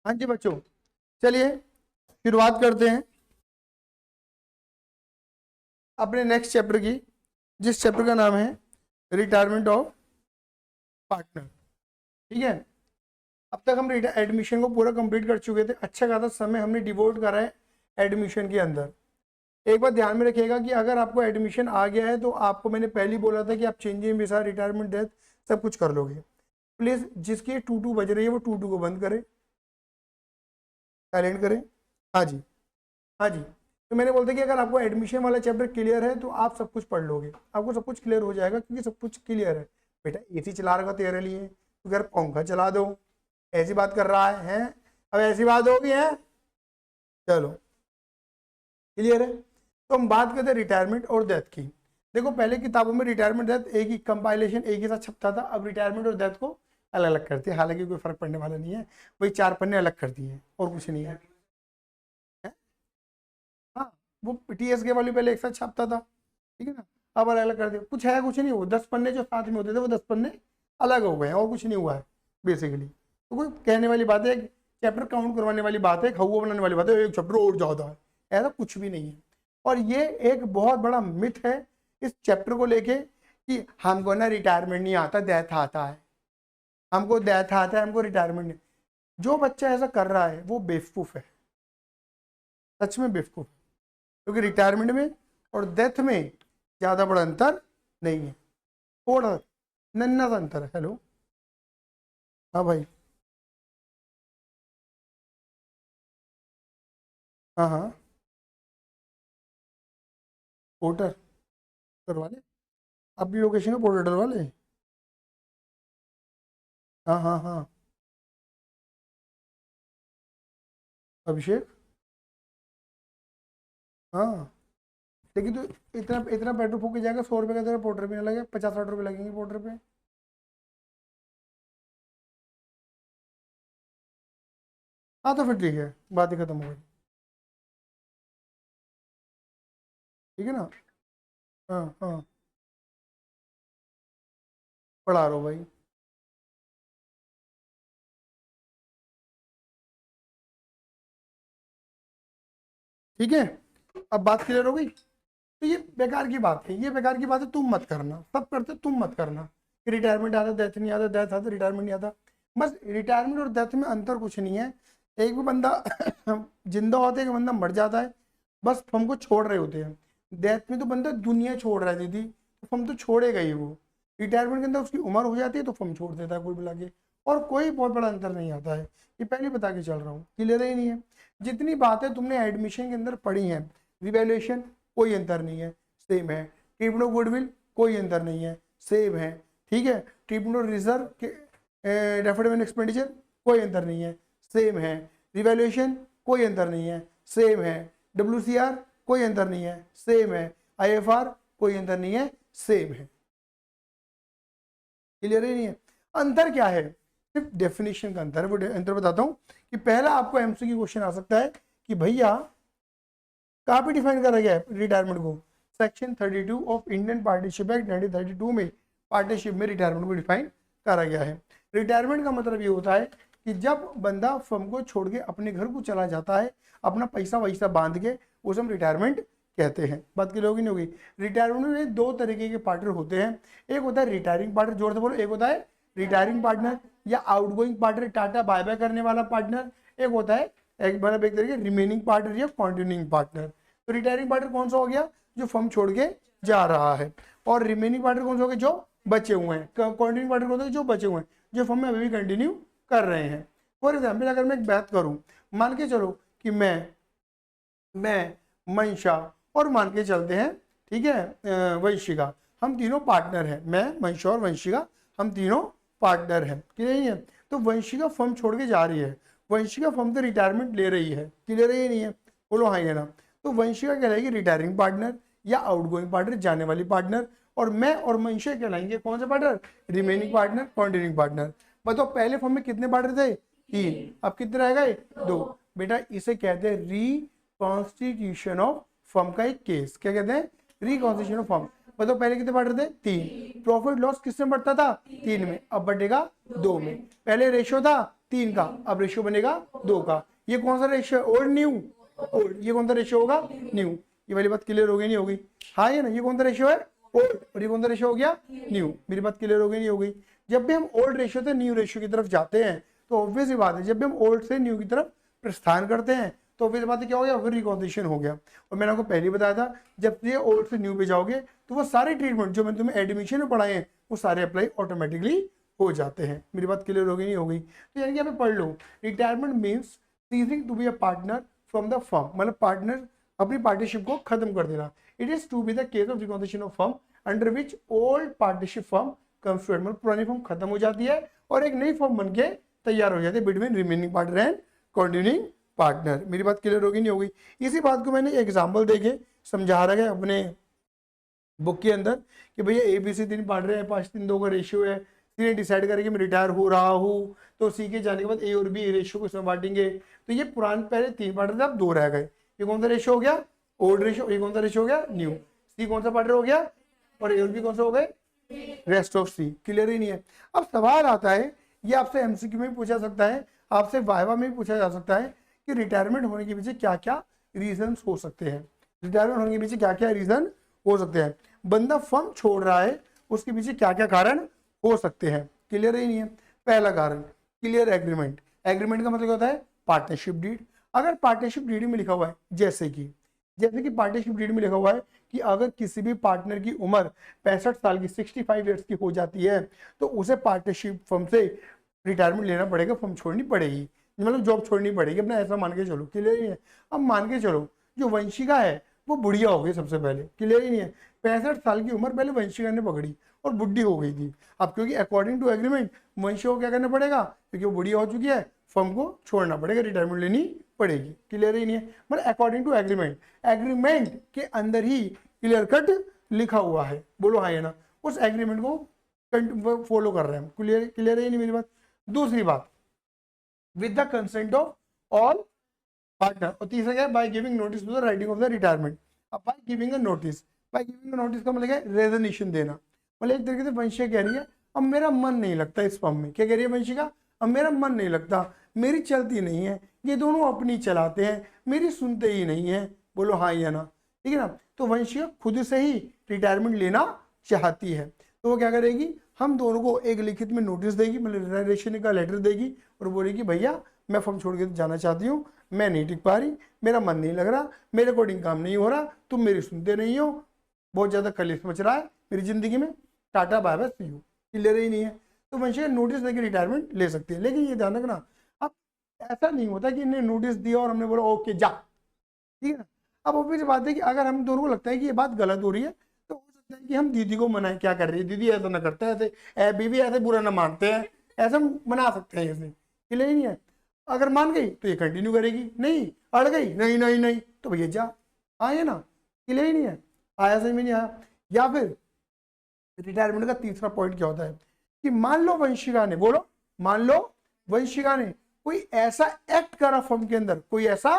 हाँ जी बच्चों, चलिए शुरुआत करते हैं अपने नेक्स्ट चैप्टर की, जिस चैप्टर का नाम है रिटायरमेंट ऑफ पार्टनर। ठीक है, अब तक हम एडमिशन को पूरा कंप्लीट कर चुके थे। अच्छा खासा समय हमने डिवोट करा है एडमिशन के अंदर। एक बात ध्यान में रखिएगा कि अगर आपको एडमिशन आ गया है तो आपको मैंने पहले ही बोला था कि आप चेंजिंग वीजा, रिटायरमेंट, डेथ सब कुछ कर लोगे। प्लीज जिसकी 2 बज रही है वो 2 को बंद करें, साइलेंट करें। हाँ जी, हाँ जी। तो मैंने बोलता कि अगर आपको एडमिशन वाला चैप्टर क्लियर है तो आप सब कुछ पढ़ लोगे, आपको सब कुछ क्लियर हो जाएगा क्योंकि सब कुछ क्लियर है। बेटा एसी चला रखा तेरे लिए, तो अगर पंखा चला दो, ऐसी बात कर रहा है? अब ऐसी बात होगी है? चलो क्लियर है। तो हम बात करते हैं रिटायरमेंट और डेथ की। देखो पहले किताबों में रिटायरमेंट डेथ एक ही कंपाइलेशन एक ही साथ छपता था, अब रिटायरमेंट और डेथ को अलग अलग करती है। हालांकि कोई फर्क पड़ने वाला नहीं है, वही 4 पन्ने अलग कर दिए और कुछ नहीं है। हाँ, वो टीएस के वाली पहले एक साथ छापता था, ठीक है ना, अब अलग अलग कर दिया। कुछ है कुछ नहीं, वो 10 पन्ने जो साथ में होते थे वो 10 पन्ने अलग हो गए हैं और कुछ नहीं हुआ है बेसिकली। तो कोई कहने वाली बात है, चैप्टर काउंट करवाने वाली बात है, खौआ बनाने वाली बात है, एक चैप्टर और ज्यादा है, ऐसा कुछ भी नहीं है। और ये एक बहुत बड़ा मिथ है इस चैप्टर को लेके कि हमको ना रिटायरमेंट नहीं आता, डेथ आता है, हमको डेथ आता है, हमको रिटायरमेंट नहीं। जो बच्चा ऐसा कर रहा है वो बेवकूफ है, सच में बेवकूफ है, क्योंकि रिटायरमेंट में और डेथ में ज्यादा बड़ा अंतर नहीं है, थोड़ा नन्ना सा अंतर है। हेलो, हाँ भाई, हाँ हाँ, पोर्टर करवा ले, अपनी लोकेशन का पोर्टर डलवा ले। हाँ हाँ हाँ, अभिषेक, हाँ। लेकिन तो इतना इतना पेट्रोल फूक के जाएगा, 100 रुपये का तेरा पोर्टर पे ना लगे, 50-60 रुपये लगेंगे पोर्टर पे। हाँ तो फिर ठीक है, बात ही खत्म हो गई, ठीक है ना। हाँ हाँ, पढ़ा रहा हूँ भाई। ठीक है, अब बात क्लियर हो गई। तो ये बेकार की बात है, ये बेकार की बात है, तुम मत करना, सब करते तुम मत करना कि रिटायरमेंट आता, डेथ नहीं आता, डेथ आता रिटायरमेंट नहीं आता। बस रिटायरमेंट और डेथ में अंतर कुछ नहीं है। एक भी बंदा जिंदा होता है, एक बंदा मर जाता है, बस हमको छोड़ रहे होते हैं। डेथ में तो बंदा दुनिया छोड़ रहा है दीदी, तो हम तो छोड़ेगा ही वो। रिटायरमेंट के अंदर उसकी उम्र हो जाती है तो हम छोड़ देता है कोई बुला के, और कोई बहुत बड़ा अंतर नहीं आता है। ये पहले बता के चल रहा हूँ, क्लियर ही नहीं है। जितनी बातें तुमने एडमिशन के अंदर पढ़ी हैं, रिवैल्यूएशन कोई अंतर नहीं है, सेम है। ट्रीटमेंट ऑफ गुडविल कोई अंतर नहीं है, सेम है, ठीक है। ट्रीटमेंट ऑफ रिजर्व के डेफर्ड पेमेंट एक्सपेंडिचर कोई अंतर नहीं है, सेम है। रिवैल्यूएशन कोई अंतर नहीं है, सेम है। WCR कोई अंतर नहीं है, सेम है। IFR कोई अंतर नहीं है, सेम है। क्लियर ही नहीं है। अंतर क्या है? सिर्फ डेफिनेशन का अंतर है। वो अंतर बताता हूं कि पहला आपको MCQ क्वेश्चन आ सकता है कि भैया कहाँ पे डिफाइन करा गया है रिटायरमेंट को? Section 32 of Indian partnership act 1932 में पार्टनरशिप में रिटायरमेंट को डिफाइन करा गया है। रिटायरमेंट का मतलब ये होता है कि जब बंदा फर्म को छोड़ के अपने घर को चला जाता है, अपना पैसा वैसा बांध के, उसे हम रिटायरमेंट कहते हैं। बात की होगी नहीं होगी। रिटायरमेंट में 2 तरीके के पार्टनर होते हैं, एक होता है रिटायरिंग पार्टनर, जोर से बोलो, एक होता है रिटायरिंग पार्टनर या outgoing partner, tata bye bye करने वाला पार्टनर। एक होता है एक मतलब एक तरीके रिमेनिंग पार्टनर या कॉन्टिन्यूइंग पार्टनर। तो रिटायरिंग पार्टनर कौन सा हो गया? जो फर्म छोड़ के जा रहा है। और रिमेनिंग पार्टनर कौन सा हो गया? जो बचे हुए हैं। कॉन्टिन्यूइंग पार्टनर कौन सा? जो बचे हुए हैं, जो फर्म में अभी भी कंटिन्यू कर रहे हैं। फॉर एग्जाम्पल अगर मैं एक बात करूं, मान के चलो कि मैं मंशा और मान के चलते हैं, ठीक है, वंशिका, हम तीनों पार्टनर हैं। मैं, मंशा और वंशिका, हम तीनों पार्टनर हैं, क्लियर नहीं है। तो वंशिका फर्म छोड़ के जा रही है, वंशिका फर्म से रिटायरमेंट ले रही है, क्लियर ही नहीं है, बोलो हाँ या ना। तो वंशिका कहलाएगी रिटायरिंग पार्टनर या आउटगोइंग पार्टनर, जाने वाली पार्टनर। और मैं और मंशा कहलाएंगे कौन सा partner? Remaining partner, continuing partner. बताओ पहले फर्म में कितने पार्टनर थे? 3, अब कितने रह गए? 2। बेटा इसे कहते हैं रिकॉन्स्टिट्यूशन ऑफ फर्म का एक केस। क्या कहते हैं? Reconstitution of firm. बताओ पहले कितने पार्टनर थे? 3। प्रॉफिट लॉस किसमें बढ़ता था? 3 में, अब बढ़ेगा 2 में। पहले रेशियो था 3 का, अब रेशियो बनेगा 2 का। ये कौन सा रेशियो है? Old new, old. ये कौन सा रेशियो होगा? न्यू। ये वाली बात क्लियर हो गई नहीं हो गई? हाँ ये ना, ये कौन सा रेशियो है? ओल्ड, और ये कौन सा रेशियो हो गया? न्यू। मेरी बात क्लियर हो गई नहीं हो गई? जब भी हम ओल्ड रेशियो से न्यू रेशियो की तरफ जाते हैं तो ऑब्वियस ही बात है, जब भी हम ओल्ड से न्यू की तरफ प्रस्थान करते हैं तो ऑब्वियस बात है क्या हो गया? फिर रिकॉन्सिलेशन हो गया। और मैंने आपको पहले ही बताया था, जब ये ओल्ड से न्यू पे जाओगे तो वो सारे ट्रीटमेंट जो मैंने तुम्हें एडमिशन में पढ़ाए हैं वो सारे अप्लाई ऑटोमेटिकली हो जाते हैं। मेरी बात क्लियर हो गई नहीं हो गई? तो यानी कि यहाँ पे पढ़ लो, retirement means ceasing to be a partner from the firm, मतलब पार्टनर अपनी पार्टनरशिप को खत्म कर देना। It is to be the case of reconciliation of firm under which old partnership firm comes to end, मतलब पुरानी फर्म खत्म हो जाती है और एक नई फर्म बन के तैयार हो जाती है between remaining partner and continuing partner. मेरी बात क्लियर होगी नहीं होगी? इसी बात को मैंने एग्जाम्पल देके समझा रहा है अपने बुक के अंदर कि भैया ABC 3 पार्टनर है, 5-3-2 का रेशियो है। सी ने डिसाइड करके मैं रिटायर हो रहा हूँ तो सी के जाने के बाद A और B रेशियो को इसमें बांटेंगे। तो ये पुराने पहले 3 पार्टनर थे, अब 2 रह गए। ये कौन सा रेशियो हो गया? Old ratio. ये कौन सा रेशियो हो गया? न्यू। सी कौन सा पार्टनर हो गया और A और B कौन सा हो गए? Rest of C. क्लियर ही नहीं है? अब सवाल आता है, ये आपसे MCQ में भी पूछा सकता है, आपसे वाइवा में भी पूछा जा सकता है कि रिटायरमेंट होने के पीछे क्या क्या रीजन हो सकते हैं। रिटायरमेंट होने के पीछे क्या क्या रीजन हो सकते हैं? बंदा फर्म छोड़ रहा है, उसके पीछे क्या क्या कारण हो सकते हैं? क्लियर ही नहीं है? पहला कारण क्लियर एग्रीमेंट। एग्रीमेंट का मतलब क्या होता है? Partnership deed. अगर पार्टनरशिप डीड में लिखा हुआ है जैसे कि पार्टनरशिप डीड में लिखा हुआ है कि अगर किसी भी पार्टनर की उम्र 65 साल की 65 ईयर्स की हो जाती है तो उसे पार्टनरशिप फर्म से रिटायरमेंट लेना पड़ेगा, फर्म छोड़नी पड़ेगी, मतलब जॉब छोड़नी पड़ेगी अपना, ऐसा मान के चलो। क्लियर ही है? अब मान के चलो जो वंशिका है वो बुढ़िया हो गई सबसे पहले। क्लियर ही नहीं है? 65 साल की उम्र पहले वंशिका ने पकड़ी और बुढ़ी हो गई थी। अब क्योंकि अकॉर्डिंग टू एग्रीमेंट वंशिका को क्या करना पड़ेगा? क्योंकि वो बुढ़िया हो चुकी है, फर्म को छोड़ना पड़ेगा, रिटायरमेंट लेनी पड़ेगी। क्लियर ही नहीं है? मतलब अकॉर्डिंग टू एग्रीमेंट, एग्रीमेंट के अंदर ही क्लियर कट लिखा हुआ है। बोलो हाँ या ना? उस एग्रीमेंट को फॉलो कर रहे हैं हम। क्लियर ही नहीं मेरी बात? दूसरी बात, with the consent of all partner. और तीसरा क्या है? By giving notice to the writing of the retirement. अब by giving a notice, by giving a notice का मतलब है रेजोल्यूशन देना। मतलब एक तरीके से वंशिका कह रही है अब मेरा मन नहीं लगता इस फर्म में। क्या कह रही है वंशिका? अब मेरा मन नहीं लगता, मेरी चलती नहीं है, ये दोनों अपनी चलाते हैं, मेरी सुनते ही नहीं है। बोलो हाँ या ना? ठीक है ना? तो वंशिका खुद से ही रिटायरमेंट लेना चाहती है तो वो क्या करेगी? हम दोनों को एक लिखित में नोटिस देगी, मतलब रिजाइनेशन का लेटर देगी और बोलेगी भैया मैं फर्म छोड़ के जाना चाहती हूँ, मैं नहीं टिक पा रही, मेरा मन नहीं लग रहा, मेरे अकॉर्डिंग काम नहीं हो रहा, तुम मेरी सुनते नहीं हो, बहुत ज़्यादा कलेश मच रहा है मेरी ज़िंदगी में, tata bye bye see you. Clear ही नहीं है? तो वंशिका नोटिस देकर रिटायरमेंट ले सकती है। लेकिन ये ध्यान रखना, अब ऐसा नहीं होता कि इन्हें नोटिस दिया और हमने बोला ओके जा, ठीक है ना? अब ऑब्वियस बात है कि अगर हम दोनों को लगता है कि ये बात गलत हो रही है तो हो सकता है कि हम दीदी को मनाएं, क्या कर रही है दीदी, ऐसा ना करते हैं, ऐसे बीवी ऐसे बुरा ना मानते हैं, ऐसा मना सकते हैं ऐसे। क्लियर ही नहीं है? अगर मान गई तो ये कंटिन्यू करेगी, नहीं अड़ गई नहीं नहीं नहीं तो भैया जा। आए ना? क्लियर ही नहीं है? आया समझ में नहीं आया? या फिर रिटायरमेंट का तीसरा पॉइंट क्या होता है कि मान लो वंशिका ने, बोलो मान लो वंशिका ने कोई ऐसा एक्ट करा फर्म के अंदर, कोई ऐसा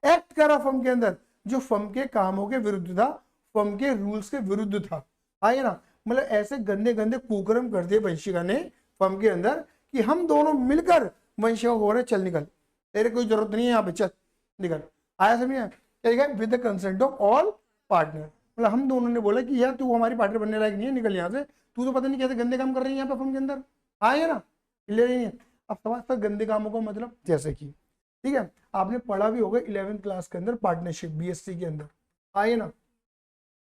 एक्ट करा फर्म के अंदर जो फर्म के कामों के विरुद्ध था, फर्म के रूल्स के विरुद्ध था। आए ना? मतलब ऐसे गंदे गंदे कुकर्म कर दिए वंशिका ने फर्म के अंदर कि हम दोनों मिलकर वंशिका को बोल रहे चल निकल, तेरे कोई जरूरत नहीं है यहाँ पे, चल निकल। आया समझ में? क्या with the consent of all partner, मतलब हम दोनों ने बोला कि यार तू हमारी पार्टनर बनने लायक नहीं है, निकल यहाँ से, तू तो पता नहीं कैसे गंदे काम कर रही है यहाँ पे फर्म के अंदर। आया ना? क्लियर ही नहीं है? अब समझता गंदे कामों का मतलब जैसे कि, ठीक है, आपने पढ़ा भी होगा 11th क्लास के अंदर पार्टनरशिप BSc के अंदर। आइए ना?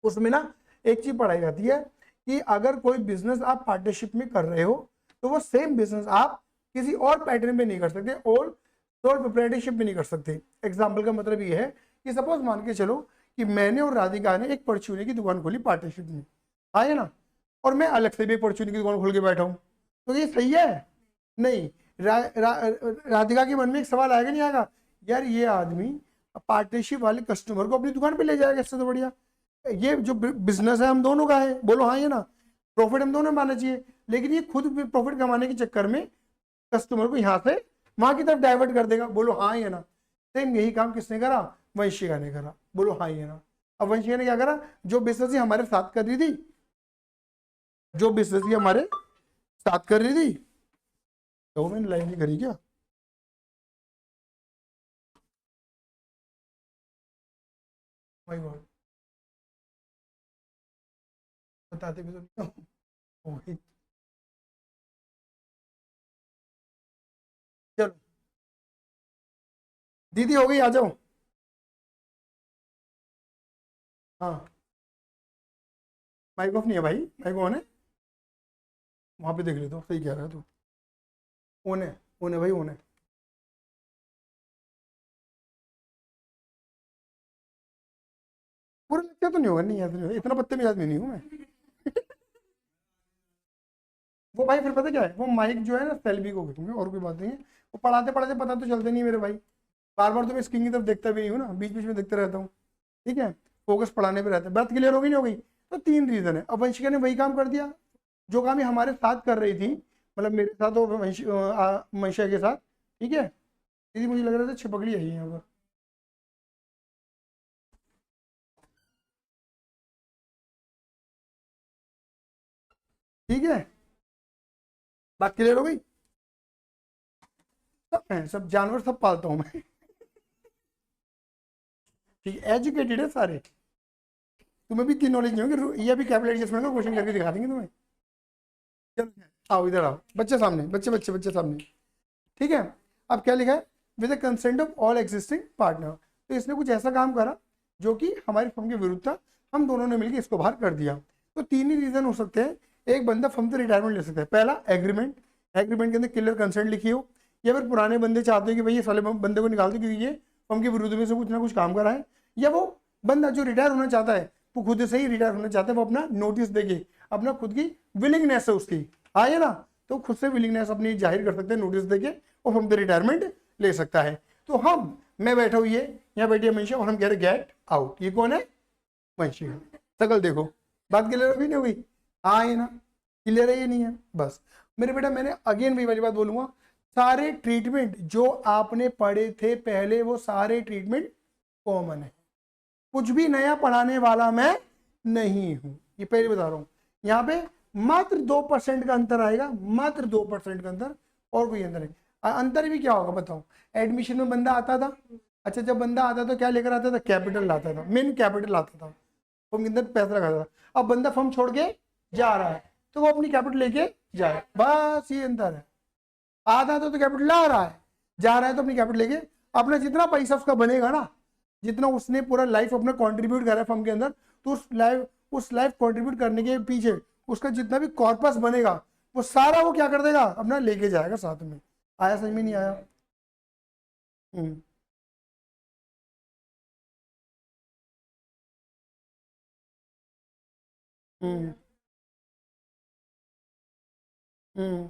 उसमें ना एक चीज पढ़ाई जाती है कि अगर कोई बिजनेस आप पार्टनरशिप में कर रहे हो तो वो सेम बिजनेस आप किसी और पैटर्न में नहीं कर सकते और सोल प्रोप्राइटरशिप में नहीं कर सकते। एग्जाम्पल का मतलब ये है कि सपोज मान के चलो कि मैंने और राधिका ने एक परचूने की दुकान खोली पार्टनरशिप में, आए ना, और मैं अलग से भी एक परचूने की दुकान खोल के बैठा हूँ, तो ये सही है? नहीं। राधिका के मन में एक सवाल आएगा नहीं आएगा, यार ये आदमी पार्टनरशिप वाले कस्टमर को अपनी दुकान पे ले जाएगा, इससे तो बढ़िया ये जो बिजनेस है हम दोनों का है। बोलो हाँ ये ना? प्रॉफिट हम दोनों मानना चाहिए, लेकिन ये खुद प्रॉफिट कमाने के चक्कर में कस्टमर को यहाँ से वहां की तरफ डाइवर्ट कर देगा। बोलो हाँ ये ना? सेम यही काम किसने करा? वंशिका ने करा। बोलो हाँ ये ना? अब वंशिका ने क्या करा? जो बिजनेस ही हमारे साथ कर रही थी, जो बिजनेस ही हमारे साथ कर रही थी, तो मैंने लाइन नहीं करी क्या? माय गॉड, बताते भी तो नहीं हो। वही। चलो दीदी हो गई, आ जाओ। हाँ, माइक ऑफ नहीं है भाई, माइक ऑन है। वहां पे देख ले तो सही कह रहा है तू। ऑन है, ऑन है भाई, ऑन है। पूरा लेक्चर तो नहीं होगा, नहीं यार, नहीं होगा। इतना बदतमीज आदमी नहीं हूँ मैं। वो भाई फिर पता क्या है, वो माइक जो है ना सेल्फी को खींचूंगे, और कोई बात नहीं है। वो पढ़ाते पढ़ाते पता तो चलते नहीं मेरे भाई। बार बार तो मैं स्क्रीन की तरफ देखता भी नहीं हूँ ना, बीच बीच में देखते रहता हूँ। ठीक है, फोकस पढ़ाने पे रहता है। बात क्लियर हो गई नहीं हो गई? तो तीन रीजन है। अब वंशिका ने वही काम कर दिया जो काम ये हमारे साथ कर रही थी, मतलब मेरे साथ और वंशिका के साथ। ठीक है दीदी, मुझे लग रहा था छिपकली आई है यहाँ पर। ठीक है, बात क्लियर हो गई? सब है, सब जानवर सब पालता हूँ मैं। ठीक है, एजुकेटेड है सारे। तुम्हें भी इतनी नॉलेज नहीं होगी, ये भी कैपिटल एडजस्टमेंट का क्वेश्चन करके दिखा देंगे तुम्हें। चलो आओ इधर आओ, बच्चे सामने, बच्चे बच्चे बच्चे सामने। ठीक है, अब क्या लिखा है? With the consent of all existing partner. तो इसने कुछ ऐसा काम करा जो कि हमारी फर्म के विरुद्ध था, हम दोनों ने मिलकर इसको बाहर कर दिया। तो तीन ही रीजन हो सकते हैं। एक बंदा फर्म से रिटायरमेंट ले सकता है, पहला एग्रीमेंट, एग्रीमेंट के अंदर क्लियर कंसेंट लिखी हो, या फिर पुराने बंदे चाहते हो कि भाई ये साले बंदे को निकाल दो क्योंकि ये फर्म के विरुद्ध में से कुछ ना कुछ काम करा है, या वो बंदा जो रिटायर होना चाहता है वो खुद से ही रिटायर होना चाहता है, वो अपना नोटिस देके अपना खुद की विलिंगनेस है उसकी, आए ना, तो खुद से विलिंगनेस अपनी जाहिर कर सकते हैं नोटिस देके, और हम तो रिटायरमेंट ले सकता है। तो हम, मैं बैठा हुई है, यहाँ बैठी है मनीषा, और हम कह रहे गेट आउट। ये कौन है? वंशी है। शकल देखो, बात क्लियर अभी नहीं हुई? हाँ ये ना, क्लियर है ये नहीं है? बस मेरे बेटा, मैंने अगेन वही वाली बात बोलूंगा, सारे ट्रीटमेंट जो आपने पढ़े थे पहले वो सारे ट्रीटमेंट कॉमन है, कुछ भी नया पढ़ाने वाला मैं नहीं हूं, ये पहले बता रहा हूं। यहाँ पे मात्र 2% का अंतर आएगा, मात्र 2% का अंतर, और कोई अंतर नहीं। अंतर भी क्या होगा बताओ? एडमिशन में बंदा आता था, अच्छा जब बंदा आता था क्या लेकर आता था? कैपिटल लाता था, मेन कैपिटल आता था, फर्म के अंदर पैसा रखा था। अब बंदा फर्म छोड़ के जा रहा है तो वो अपनी कैपिटल लेके जाए, बस ये अंतर है। आता तो कैपिटल ला रहा है, जा रहा है तो अपनी कैपिटल लेके, अपना जितना पैसा उसका बनेगा ना, जितना उसने पूरा लाइफ अपना कंट्रीब्यूट करा है फर्म के अंदर, तो उस लाइफ कंट्रीब्यूट करने के पीछे उसका जितना भी कॉर्पस बनेगा वो सारा वो क्या कर देगा? अपना लेके जाएगा साथ में। आया समझ में नहीं आया? हम्म। हम्म। हम्म।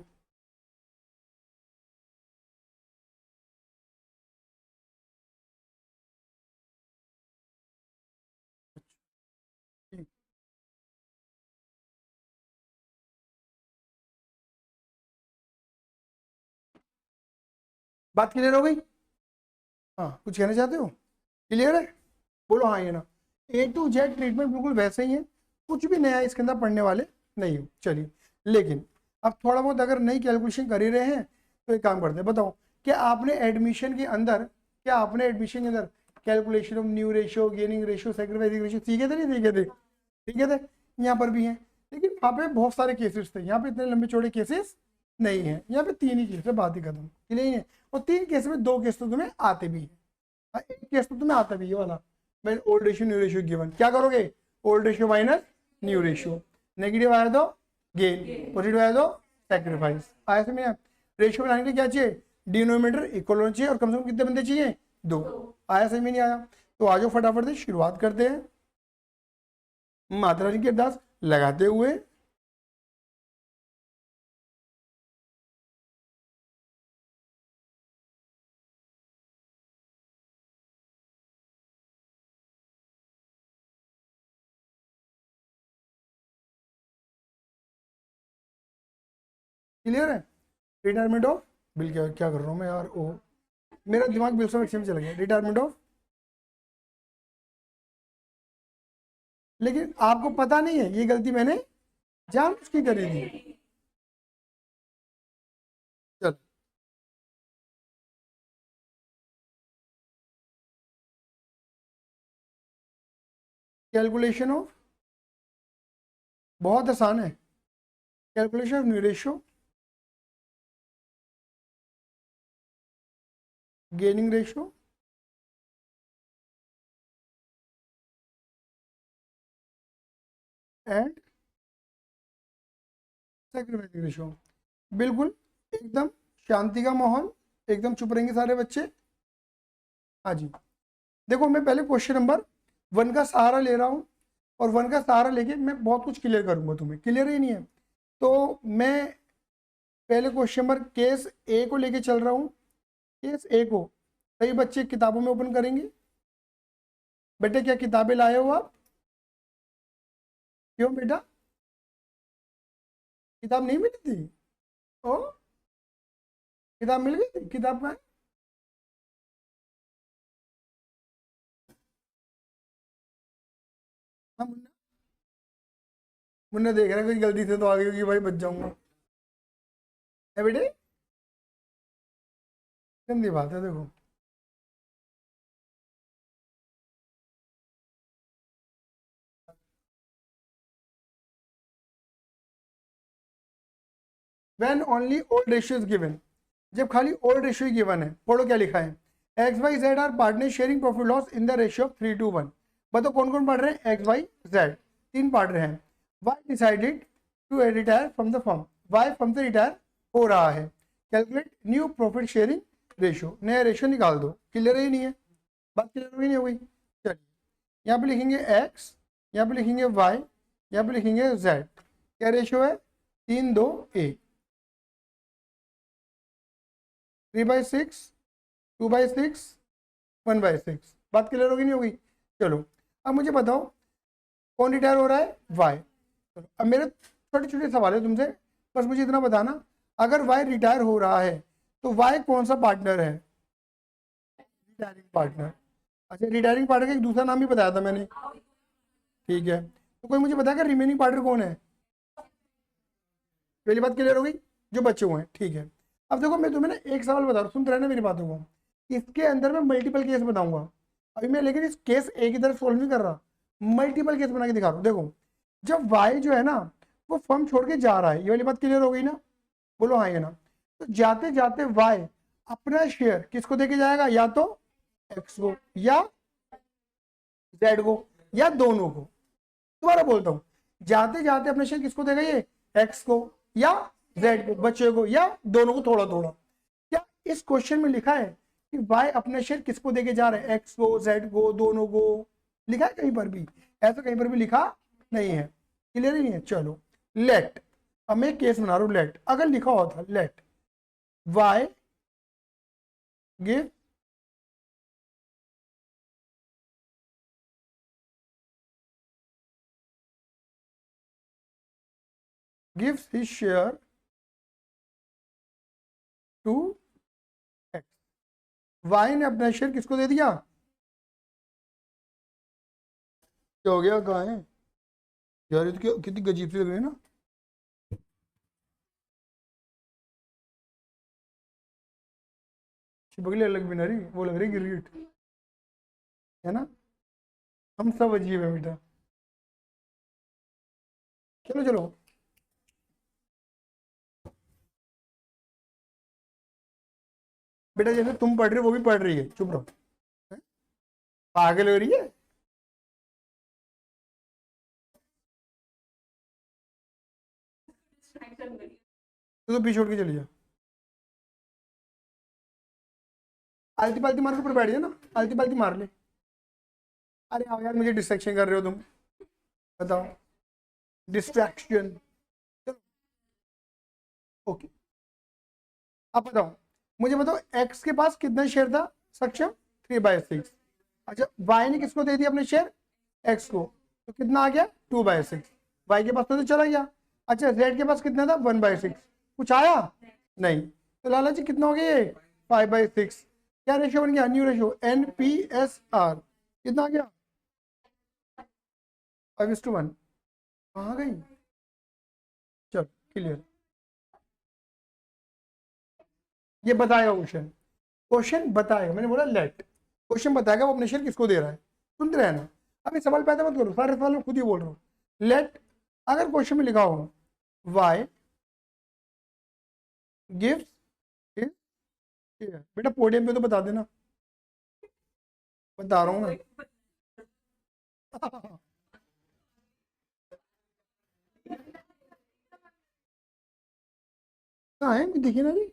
ठीक। बात क्लियर हो गई? हाँ, कुछ कहना चाहते हो? क्लियर है? बोलो हाँ, ये ना। A to Z ट्रीटमेंट बिल्कुल वैसे ही है, कुछ भी नया इसके अंदर पढ़ने वाले नहीं हो। चलिए, लेकिन अब थोड़ा बहुत अगर नई कैलकुलेशन कर ही रहे हैं तो एक काम करते हैं, बताओ क्या आपने एडमिशन के अंदर, क्या आपने एडमिशन के अंदर calculation of new ratio, gaining ratio, sacrificing ratio सीखे थे नहीं सीखे थे? सीखे थे, यहाँ पर भी हैं। लेकिन वहाँ पे बहुत सारे केसेस थे, यहाँ पे इतने लंबे चौड़े केसेस नहीं है, यहाँ पे तीन ही केस है, बात ही खत्म, नहीं है। और तीन केस में दो केस तो तुम्हें आते भी है, एक केस तो तुम्हें आता भी है, ये वाला। मैं old ratio new ratio given, क्या करोगे? Old ratio minus new ratio, negative आया तो गेन, पॉजिटिव आया तो सेक्रीफाइस। आया समझ? रेशियो बनाने के लिए क्या चाहिए? डिनोमिनेटर इक्वल होना चाहिए, और कम से कम कितने बंदे चाहिए? दो। आया समझ में नहीं आया? तो आज फटाफट से शुरुआत करते हैं मात्रा जी के अभ्यास लगाते हुए। क्लियर है? रिटायरमेंट ऑफ बिल, क्या क्या कर रहा हूँ मैं यार, ओ मेरा दिमाग बिल्कुल में चला गया। रिटायरमेंट ऑफ, लेकिन आपको पता नहीं है ये गलती मैंने जानबूझ के करी थी। चलो कैलकुलेशन ऑफ, बहुत आसान है, calculation of new ratio, gaining ratio, and sacrificing ratio. बिल्कुल एकदम शांति का माहौल, एकदम चुप रहेंगे सारे बच्चे। हाँ जी, देखो मैं पहले क्वेश्चन नंबर 1 का सहारा ले रहा हूँ, और 1 का सहारा लेके मैं बहुत कुछ क्लियर करूंगा, तुम्हें क्लियर ही नहीं है तो मैं पहले क्वेश्चन नंबर केस ए को लेके चल रहा हूँ। केस ए को कई बच्चे किताबों में ओपन करेंगे। बेटे क्या किताबें लाए हो आप? क्यों बेटा, किताब नहीं मिली थी? ओ, किताब मिल गई थी, किताब का है? हाँ मुन्ना, मुन्ना देख रहा है कोई गलती से तो आ गई होगी भाई, बच जाऊंगा। है बेटे, गंदी बात है देखो। When only old ratio is given, जब खाली ओल्ड रेशियो गिवन है। पढ़ो क्या लिखा है, X Y Z are partner sharing profit loss in the ratio of 3:1। बताओ कौन कौन पढ़ रहे हैं? एक्स वाई जेड, तीन पढ़ रहे हैं। Y decided to retire from the firm, Y firm से रिटायर हो रहा है। Calculate new profit sharing ratio, नया रेशियो निकाल दो। क्लियर ही नहीं है, बात क्लियर हुई नहीं हुई? चलिए यहाँ पे लिखेंगे एक्स, यहाँ पे लिखेंगे वाई, यहाँ पे लिखेंगे जेड। क्या रेशियो है? 3:2:1। 3/6, 2/6, 1/6। बात क्लियर होगी नहीं होगी? चलो अब मुझे बताओ कौन रिटायर हो रहा है? वाई। चलो अब मेरे छोटे छोटे सवाल है तुमसे, बस मुझे इतना बताना, अगर वाई रिटायर हो रहा है तो वाई कौन सा पार्टनर है? Retiring partner. अच्छा, रिटायरिंग पार्टनर का एक दूसरा नाम भी बताया था मैंने। ठीक है, तो कोई मुझे बताएगा रिमेनिंग पार्टनर कौन है? पहली बात क्लियर हो गई, जो बचे हुए हैं। ठीक है, अब देखो मैं तुम्हें ना एक सवाल बता रहा हूँ, सुनते रहना मेरी बातों को। इसके अंदर मैं मल्टीपल केस बताऊंगा अभी मैं, लेकिन इस केस एक ही तरफ सोल्व नहीं कर रहा, मल्टीपल केस बना के दिखा रहा हूँ। देखो जब वाई जो है ना वो फर्म छोड़ के जा रहा है, ये वाली बात क्लियर हो गई ना? बोलो हाँ या ना? तो जाते जाते वाई अपना शेयर किसको देके जाएगा? या तो एक्स को, या जेड को, या दोनों को। दोबारा बोलता हूँ, जाते जाते अपना शेयर किसको देगा? ये एक्स को या जेड को, बच्चे को या दोनों को थोड़ा थोड़ा। क्या इस क्वेश्चन में लिखा है कि वाई अपना शेयर किसको देके जा रहे हैं? एक्स को, जेड को, दोनों को? लिखा है कहीं पर भी? ऐसा कहीं पर भी लिखा नहीं है। क्लियर ही नहीं है? चलो लेट, अब मैं केस बना रहा हूं। लेट अगर लिखा होता let Y give gives his share to X, Y ने अपना शेयर किसको दे दिया? क्या हो गया, कहाँ है यार? ये तो कितनी गजीब सी लग रही है ना। छिपकली अलग भी ना रही, वो लग रही गिरगिट, है ना? हम सब अजीब है बेटा। चलो चलो, बेटा जैसे तुम पढ़ रहे हो वो भी पढ़ रही है, चुप रहो। हैं? पागल हो रही है? तो पीछे छोड़ के चली जा। आलती पालती मार के ऊपर बैठ जा ना, आलती पालती मार ले। अरे आओ यार, मुझे डिस्ट्रैक्शन कर रहे हो तुम, बताओ। डिस्ट्रैक्शन। ओके, अब बताओ, मुझे बताओ एक्स के पास कितना शेयर था? सक्षम 3/6। अच्छा, वाई ने किसको दे दिया अपने शेयर? एक्स को, तो कितना आ गया? 2/6। वाई के पास तो चला गया। अच्छा, जेड के पास कितना था? 1/6। कुछ आया नहीं, तो लाला जी कितना हो गया? ये 5/6। क्या रेशियो बन गया? New ratio, NPSR। कितना आ गया? 5:1। कहाँ गई? चल क्लियर, ये बताएगा क्वेश्चन, क्वेश्चन बताएगा। मैंने बोला लेट, क्वेश्चन बताएगा वो अपने शेयर किसको दे रहा है। सुनते रहे ना, अभी सवाल पैदा मत करो, सारे सवाल मैं खुद ही बोल रहा हूँ। लेट, अगर क्वेश्चन में लिखा हो वाई गिव्स इज, बेटा पोडियम पे तो बता देना, बता रहा हूँ मैं। कहाँ है, देखिए ना जी,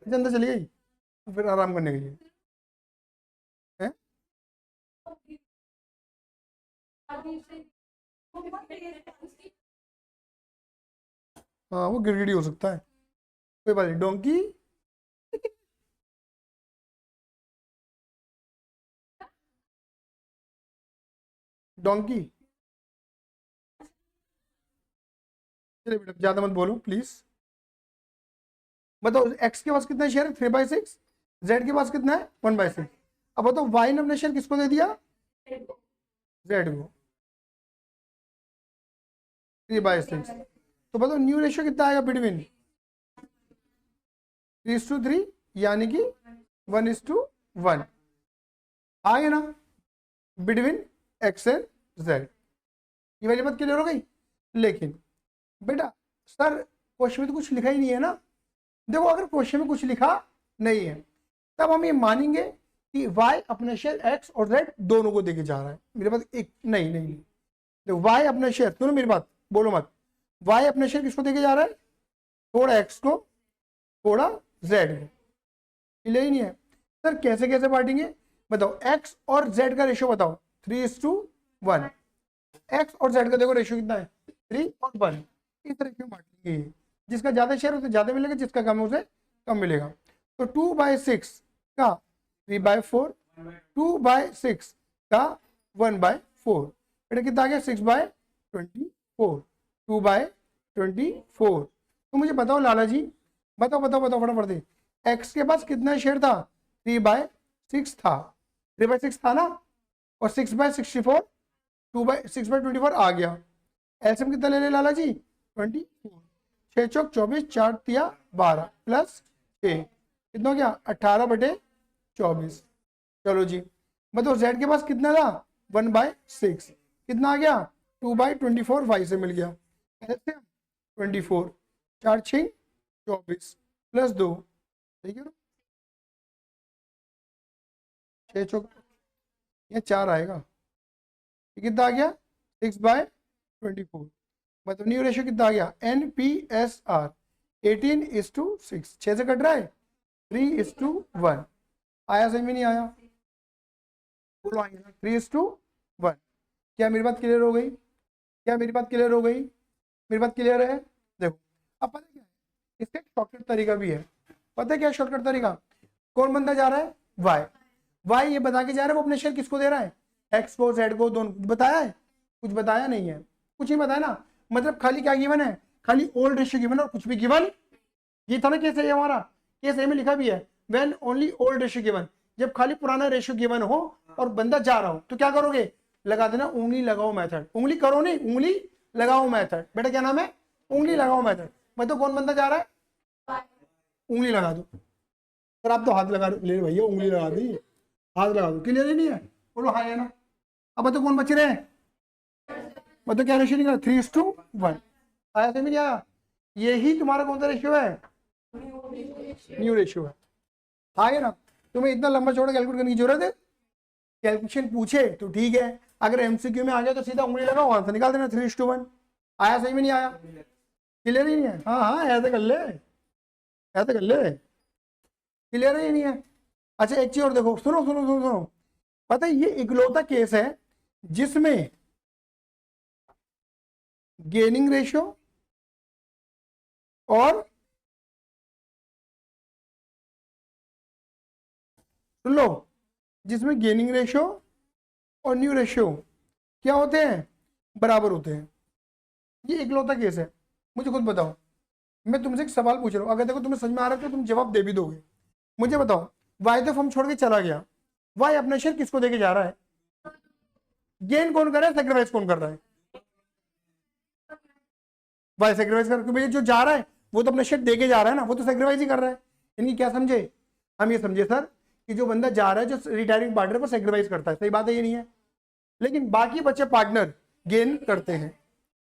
अंदर चली गई फिर आराम करने के लिए है? हाँ वो गिरगिटी हो सकता है, कोई बात नहीं। डोंकी डोंकी, चलिए बेटा ज्यादा मत बोलो प्लीज। बताओ एक्स के पास कितना शेयर है, 3/6, जेड के पास कितना है 1/6। अब बताओ वाई ने अपना शेयर किसको दे दिया, जेड को, 3/6। तो बताओ न्यू रेशियो कितना आएगा बिटवीन 3:3, यानी कि 1:1 आएगा ना, बिटवीन एक्स एंड जेड। ये वाली बात क्लियर हो गई। लेकिन बेटा सर क्वेश्चन में तो कुछ लिखा ही नहीं है ना। देखो अगर क्वेश्चन में कुछ लिखा नहीं है तब हम ये मानेंगे कि y अपने शेयर x और z दोनों को देके जा रहा है। मेरे पास एक नहीं नहीं नहीं, देखो y अपने शेयर, सुनो मेरी बात, बोलो मत, y अपने शेयर किसको देके जा रहा है, थोड़ा x को थोड़ा z को। क्लियर ही नहीं है सर, कैसे कैसे बांटेंगे बताओ, x और z का रेशियो बताओ, 3:1। x और z का देखो रेशियो कितना है, 3 और 1। इस रेशियो में बांटेंगे, जिसका ज्यादा शेयर उसे ज्यादा मिलेगा, जिसका कम है उसे कम मिलेगा। तो 2/6 का 3/4, 2/6 का 1/4, बेटा कितना आ गया 6/24, 2/24। तो मुझे बताओ लाला जी, बताओ बताओ बताओ फटाफट दे, एक्स के पास कितना शेयर था, 3/6 था, 3/6 था ना, और 6/64, 2/6/24 आ गया। एलसीएम कितना ले ले लाला जी, 24, 6 चौक 24, 4 तिया 12 प्लस 6 कितना हो गया 18/24। चलो जी बताओ जेड के पास कितना था, 1/6, कितना आ गया 2/24, वाई से मिल गया, 24, 4 6 24 प्लस 2, ठीक है ना, 6 चौक ये 4 आएगा, ये कितना आ गया 6/24। मतलब न्यू रेशियो कितना आ गया, NPSR 18:6, 6 से कट रहा है, 3:1 आया, सही में नहीं आया, बोलो आएंगे ना, 3:1। क्या मेरी बात क्लियर हो गई, क्या मेरी बात क्लियर हो गई, मेरी बात क्लियर है। देखो अब पता क्या है, इसका शॉर्टकट तरीका भी है, पता है क्या शॉर्टकट तरीका, कौन बंदा जा रहा है, वाई, वाई ये बता के जा रहा है वो अपने शेयर किसको दे रहा है, एक्स को जेड को, दोनों बताया है, कुछ बताया नहीं है, कुछ नहीं बताया ना, मतलब खाली क्या गिवन है, खाली ओल्ड रेशियो गिवन और कुछ भी गिवन, ये था ना केस है हमारा, केस ए में लिखा भी है when only old ratio given, जब खाली पुराना रेशियो गिवन हो और बंदा जा रहा हो तो क्या करोगे, लगा देना उंगली लगाओ मेथड, उंगली करो नहीं उंगली लगाओ मेथड, बेटा क्या नाम है, उंगली लगाओ मेथड। मतलब कौन बंदा जा रहा है, उंगली लगा दो, सर आप तो हाथ लगा ले भैया, उंगली लगा दी, हाथ लगा दो, क्लियर ही नहीं है, बोलो हाँ है ना। अब बताओ कौन बच रहे हैं, मतलब क्या रेशियो निकला, 3:1 आया, समझ नहीं आया, यही तुम्हारा कौन सा रेशियो है, न्यू रेशियो है, आगे ना। तुम्हें इतना लंबा चौड़ा कैलकुलेट करने की जरूरत है, कैलकुलेशन पूछे तो ठीक है, अगर एमसीक्यू में आ गया तो सीधा उंगली लगाओ आंसर निकाल देना, 3:1 आया, सही में नहीं आया, क्लियर ही नहीं है, हाँ हाँ ऐसे कर ले, ऐसे कर ले, क्लियर ही नहीं है। अच्छा एक चीज और देखो, सुनो सुनो सुनो सुनो, पता है ये इकलौता केस है जिसमें गेनिंग रेशियो और, सुन लो, जिसमें गेनिंग रेशियो और न्यू रेशियो क्या होते हैं, बराबर होते हैं, ये इकलौता केस है। मुझे खुद बताओ, मैं तुमसे एक सवाल पूछ रहा हूँ, अगर देखो तुम्हें समझ में आ रहा है तो तुम जवाब दे भी दोगे, मुझे बताओ वाई तो फॉर्म छोड़ के चला गया, वाई अपना शेयर किसको देके जा रहा है, गेन कौन कर रहा है, सेक्रीफाइस कौन कर रहा है, वाई सेक्रीफाइस कर, क्योंकि जो जा रहा है वो तो अपना शेयर देके जा रहा है ना, वो तो सेक्रीफाइस ही कर रहा है। इनकी क्या समझे, हम ये समझे सर कि जो बंदा जा रहा है, जो रिटायरिंग पार्टनर को सेक्रीफाइस करता है, सही बात है ये नहीं है, लेकिन बाकी बच्चे पार्टनर गेन करते हैं।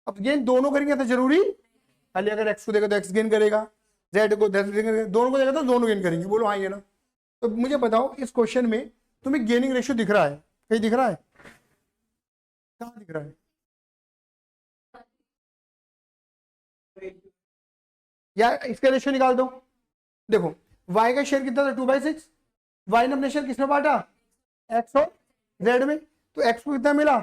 अब गेन दोनों करेंगे तो जरूरी, खाली अगर एक्स को देगा तो एक्स गेन करेगा, जेड को जेड गेन करेगा, दोनों को देगा तो दोनों गेन करेंगे। बोलो हाँ ये ना। तो मुझे बताओ इस क्वेश्चन में तुम्हें गेनिंग रेशियो दिख रहा है? कहीं दिख रहा है? कहाँ दिख रहा है? या इसका रेशियो निकाल दो। देखो y का शेयर कितना था? 2/6। y ने अपने शेयर किसमें बांटा? x और z में। तो x को कितना मिला?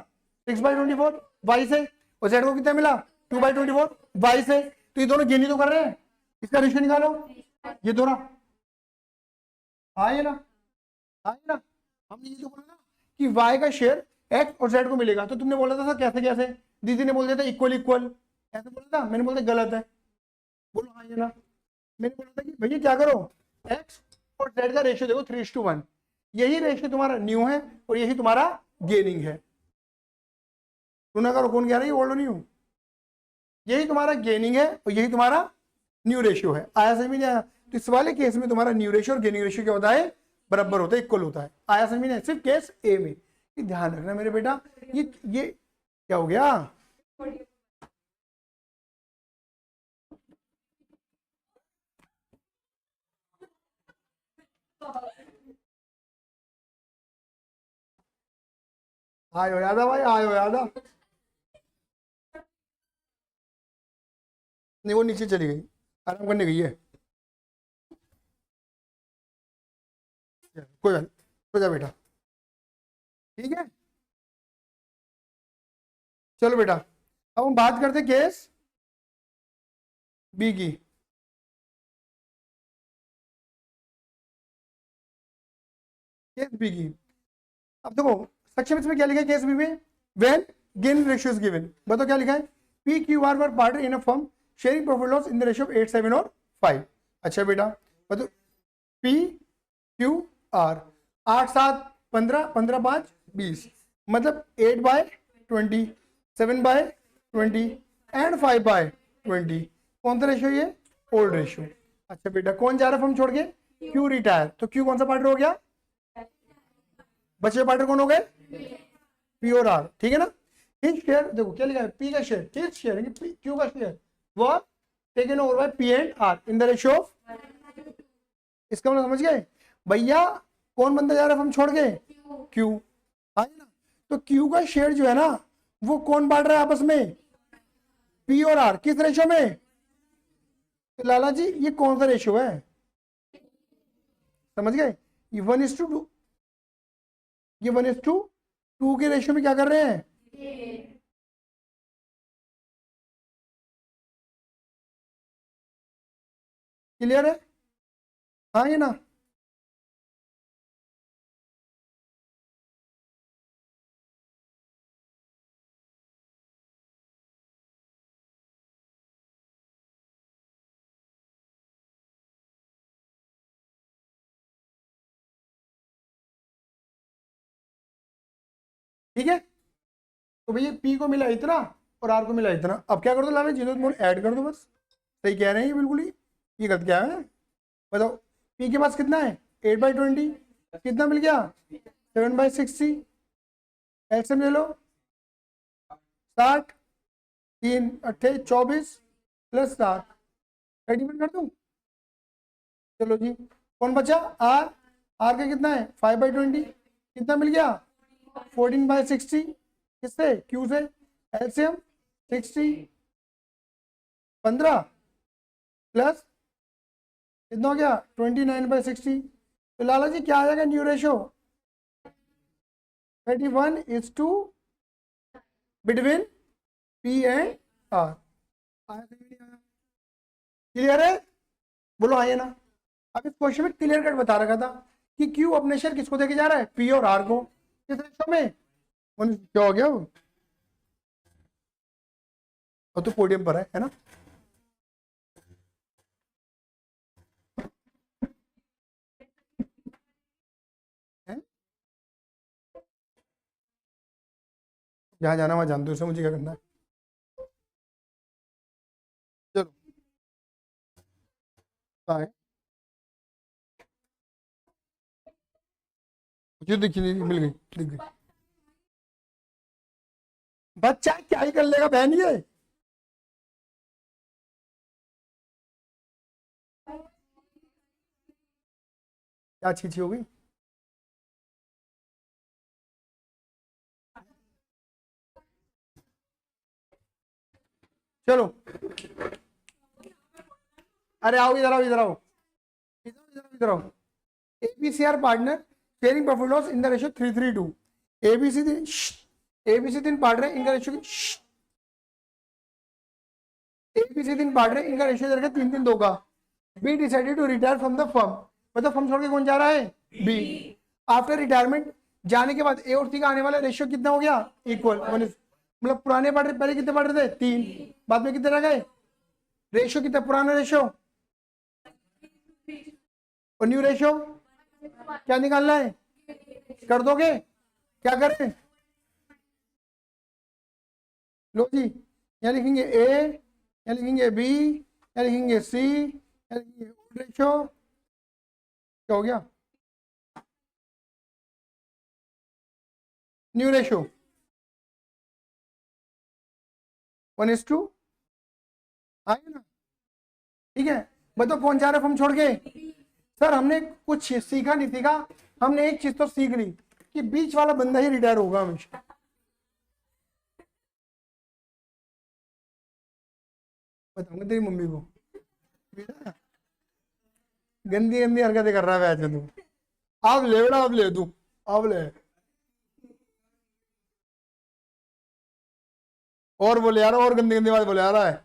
6/24 y से, और z को कितना मिला? 2/24 y से। तो ये दोनों गेन ही तो कर रहे हैं। इसका रेशियो निकालो, ये दोनों। हाँ ये ना, हाँ ये ना। हमने ये तो बोला ना कि y का शेयर x और z को मिलेगा। तो तुमने बोला था सर कैसे कैसे? दीदी ने बोल दिया था इक्वल इक्वल, ऐसे बोला था। मैंने बोला था गलत है। बोलो हाँ ये ना। मैंने बोला था कि भैया क्या करो, x और z का रेशियो देखो 3:1। यही रेशियो तुम्हारा न्यू है और यही तुम्हारा गेनिंग है। सुना करो, कौन कह रहा है ओल्ड न्यू? यही तुम्हारा गेनिंग है और यही तुम्हारा न्यू रेशियो है। आया समझ नहीं आया? तो इस वाले केस में तुम्हारा न्यू रेशियो और गेनिंग रेशियो क्या होता है? बराबर होता है, इक्वल होता है। आया समझ नहीं? सिर्फ केस ए में। ये ध्यान रखना मेरे बेटा। ये क्या हो गया? आयो यादा भाई, आयो यादा। नहीं वो नीचे चली गई, आराम करने गई है। कोई बात नहीं, सो जा बेटा। ठीक है, चलो बेटा अब हम बात करते केस बी की। केस बी की, अब देखो सेक्शन में क्या लिखा है केस बी में? When gain ratio is given. बताओ क्या लिखा है? P Q R were partner in a firm sharing profit loss in the ratio of 8, 7 और 5। अच्छा बेटा बताओ, पी क्यू आर 8, 7, 15, 15, 5, 20, मतलब 8/20, 7/20 एंड 5/20। कौन सा रेशियो ये? Old ratio. अच्छा बेटा कौन जा रहा है फर्म छोड़ के? Q retire. तो क्यू कौन सा पार्टनर हो गया? बचे पार्टनर कौन हो गए? पी और आर। ठीक है ना? हिज शेयर देखो क्या लिखा है? पी का शेयर, हिज शेयर क्यू का शेयर वो taken over by P and R in the ratio of. इसका मतलब समझ गए भैया? कौन बंदा जा रहा है फर्म छोड़ के? क्यू। हाँ ना? तो क्यू का शेयर जो है ना वो कौन बांट रहा है आपस में? पी और आर। किस रेशियो में? तो लाला जी ये कौन सा रेशियो है? समझ गए? ये 1:2, ये 1:2 के रेशियो में क्या कर रहे हैं? क्लियर है? हाँ ये ना। ठीक है, तो भैया पी को मिला इतना और आर को मिला इतना। अब क्या कर दो लाला जी, तो ऐड कर दो बस। सही कह रहे हैं ये बिल्कुल ही। ये गलत क्या है बताओ? पी के पास कितना है? 8/20। कितना मिल गया? 7/60। एलसीएम ले लो, 60, 3 अट्ठे 24 प्लस 7, 31 कर दूं? चलो जी, कौन बचा? आर। आर का कितना है? 5/20। कितना मिल गया? 14/60। किससे? क्यू से। एलसीएम 60, 15 प्लस कितना हो गया? 29/60। तो लाला जी क्या आ जाएगा new ratio? 31:2 between P and R. Clear है? बोलो हाँ या ना। अब इस क्वेश्चन में क्लियर कट बता रखा था कि क्यू अपने शेयर किसको देके जा रहा है? पी और आर को। किस रेशो में? क्या हो गया वो? तो पोडियम पर है ना? है? जहाँ जाना वहां जानते हो, मुझे क्या करना है। चलो कहाँ है? मुझे दिखी नहीं, मिल गई, दिख गई। बच्चा क्या ही कर लेगा बहन ये। क्या चीज हो गई? चलो, अरे आओ इधर आओ इधर आओ इधर इधर इधर आओ। ABC are partner sharing profit loss in the ratio 3:3:2। ABC तीन पार्टनर इनका रेशियो एबीसी तीन पार्टनर इनका रेशियो दे रखा 3:3:2 का। B decided to retire from the firm, मतलब फर्म छोड़ के कौन जा रहा है? बी। आफ्टर रिटायरमेंट जाने के बाद ए और सी का आने वाला रेशियो कितना हो गया? इक्वल। मतलब पुराने पार्टनर पहले कितने पार्टनर थे? 3, बाद में कितने रह गए? रेशियो कितना पुराना रेशियो और न्यू रेशियो क्या निकालना है? कर दोगे? क्या करें? लो जी, यहाँ लिखेंगे ए, यहाँ लिखेंगे बी, यहाँ लिखेंगे सी, यहाँ लिखेंगे रेशियो। क्या हो गया? न्यू रेशियो 1:2 आए ना? ठीक है, बताओ कौन जा रहा है फॉर्म छोड़ के? सर हमने कुछ सीखा नहीं सीखा, हमने एक चीज तो सीख ली कि बीच वाला बंदा ही रिटायर होगा हमेशा। बताऊंगा तेरी मम्मी को, गंदी गंदी हरकतें कर रहा है वैसे तू। अब ले बेटा, अब ले तू, अब ले। और बोले यार, और गंदी गंदी बात बोले आ रहा है।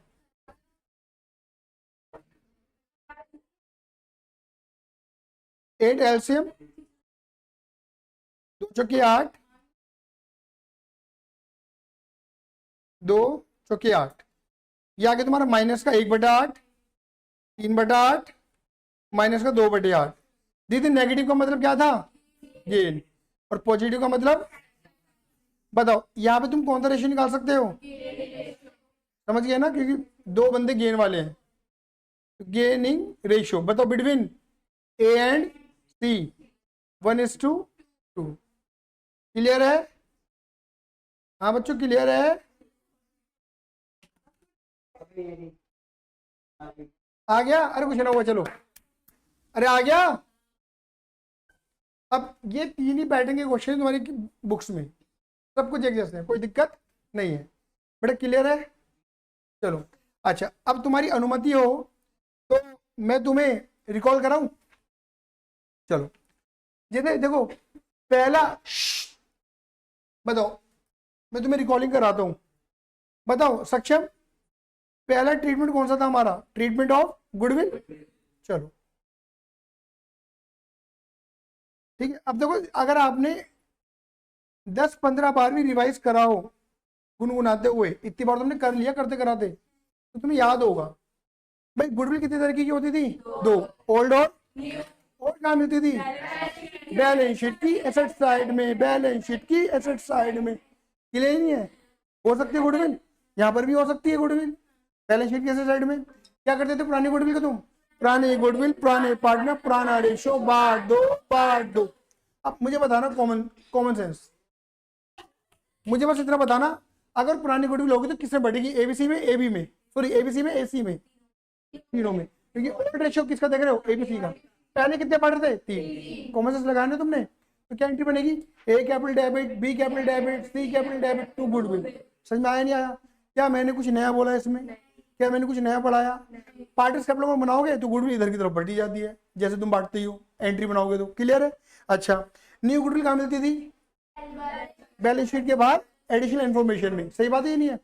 8 एलसीएम 2 चौकी 8, 2 चौकी 8, ये आगे तुम्हारा माइनस का 1/8, 3/8, माइनस का 2/8। दीदी नेगेटिव का मतलब क्या था? गेन। और पॉजिटिव का मतलब बताओ। यहाँ पे तुम कौन सा रेशियो निकाल सकते हो? समझ गए ना, क्योंकि दो बंदे गेन वाले हैं। गेनिंग रेशियो बताओ between A and C 1:2। Clear है? हाँ बच्चों क्लियर है? आ गया? अरे कुछ ना हुआ, चलो। अरे आ गया। अब ये तीन ही पैटर्न के क्वेश्चन तुम्हारी बुक्स में, सब कुछ एक जैसे है, कोई दिक्कत नहीं है। बेटा क्लियर है? चलो अच्छा, अब तुम्हारी अनुमति हो तो मैं तुम्हें रिकॉल कराऊं? चलो जैसे देखो, पहला बताओ, मैं तुम्हें रिकॉलिंग कराता हूं। बताओ सक्षम, पहला ट्रीटमेंट कौन सा था हमारा? Treatment of goodwill. चलो ठीक है। अब देखो, अगर आपने 10-15 बार भी रिवाइज करा हो गुनगुनाते हुए, इतनी बार तुमने कर लिया करते कराते, तो तुम्हें याद होगा भाई गुडविल कितनी तरीके की होती थी? 2, ओल्ड और कहाँ मिलती थी? बैलेंस शीट की एसेट साइड में, बैलेंस शीट की एसेट साइड में। क्लियर नहीं है? हो सकती है गुडविल, यहाँ पर भी हो सकती है गुडविल बैलेंस शीट की एसेट साइड में। क्या करते थे पुरानी गुडविल का तुम? पुराने गुडविल, पुराने पार्टनर, पुराना रेशो, बांट दो। अब मुझे बताना, कॉमन सेंस, मुझे बस इतना बताना, अगर पुरानी गुडविल होगी तो किसमें बढ़ेगी? एबीसी में, एबी में, सॉरी एबीसी में, एसी में, तीनों में। क्योंकि ओल्ड रेशियो किसका देख रहे हो? एबीसी का। पहले कितने पार्ट थे? 3। कॉमन सेंस लगाने तुमने, तो क्या एंट्री बनेगी? A capital debit, B capital debit, C capital debit to goodwill. समझ में आया नहीं आया? क्या मैंने कुछ नया बोला इसमें? क्या मैंने कुछ नया पढ़ाया? पार्टिस कैपिटल बनाओगे तो गुडविल इधर की तरफ बढ़ती जाती है, जैसे तुम बांटती हो, एंट्री बनाओगे तो। क्लियर है? अच्छा, न्यू गुडविल कहाँ मिलती थी? बैलेंस शीट के बाद एडिशनल इन्फॉर्मेशन में। सही बात है नहीं है?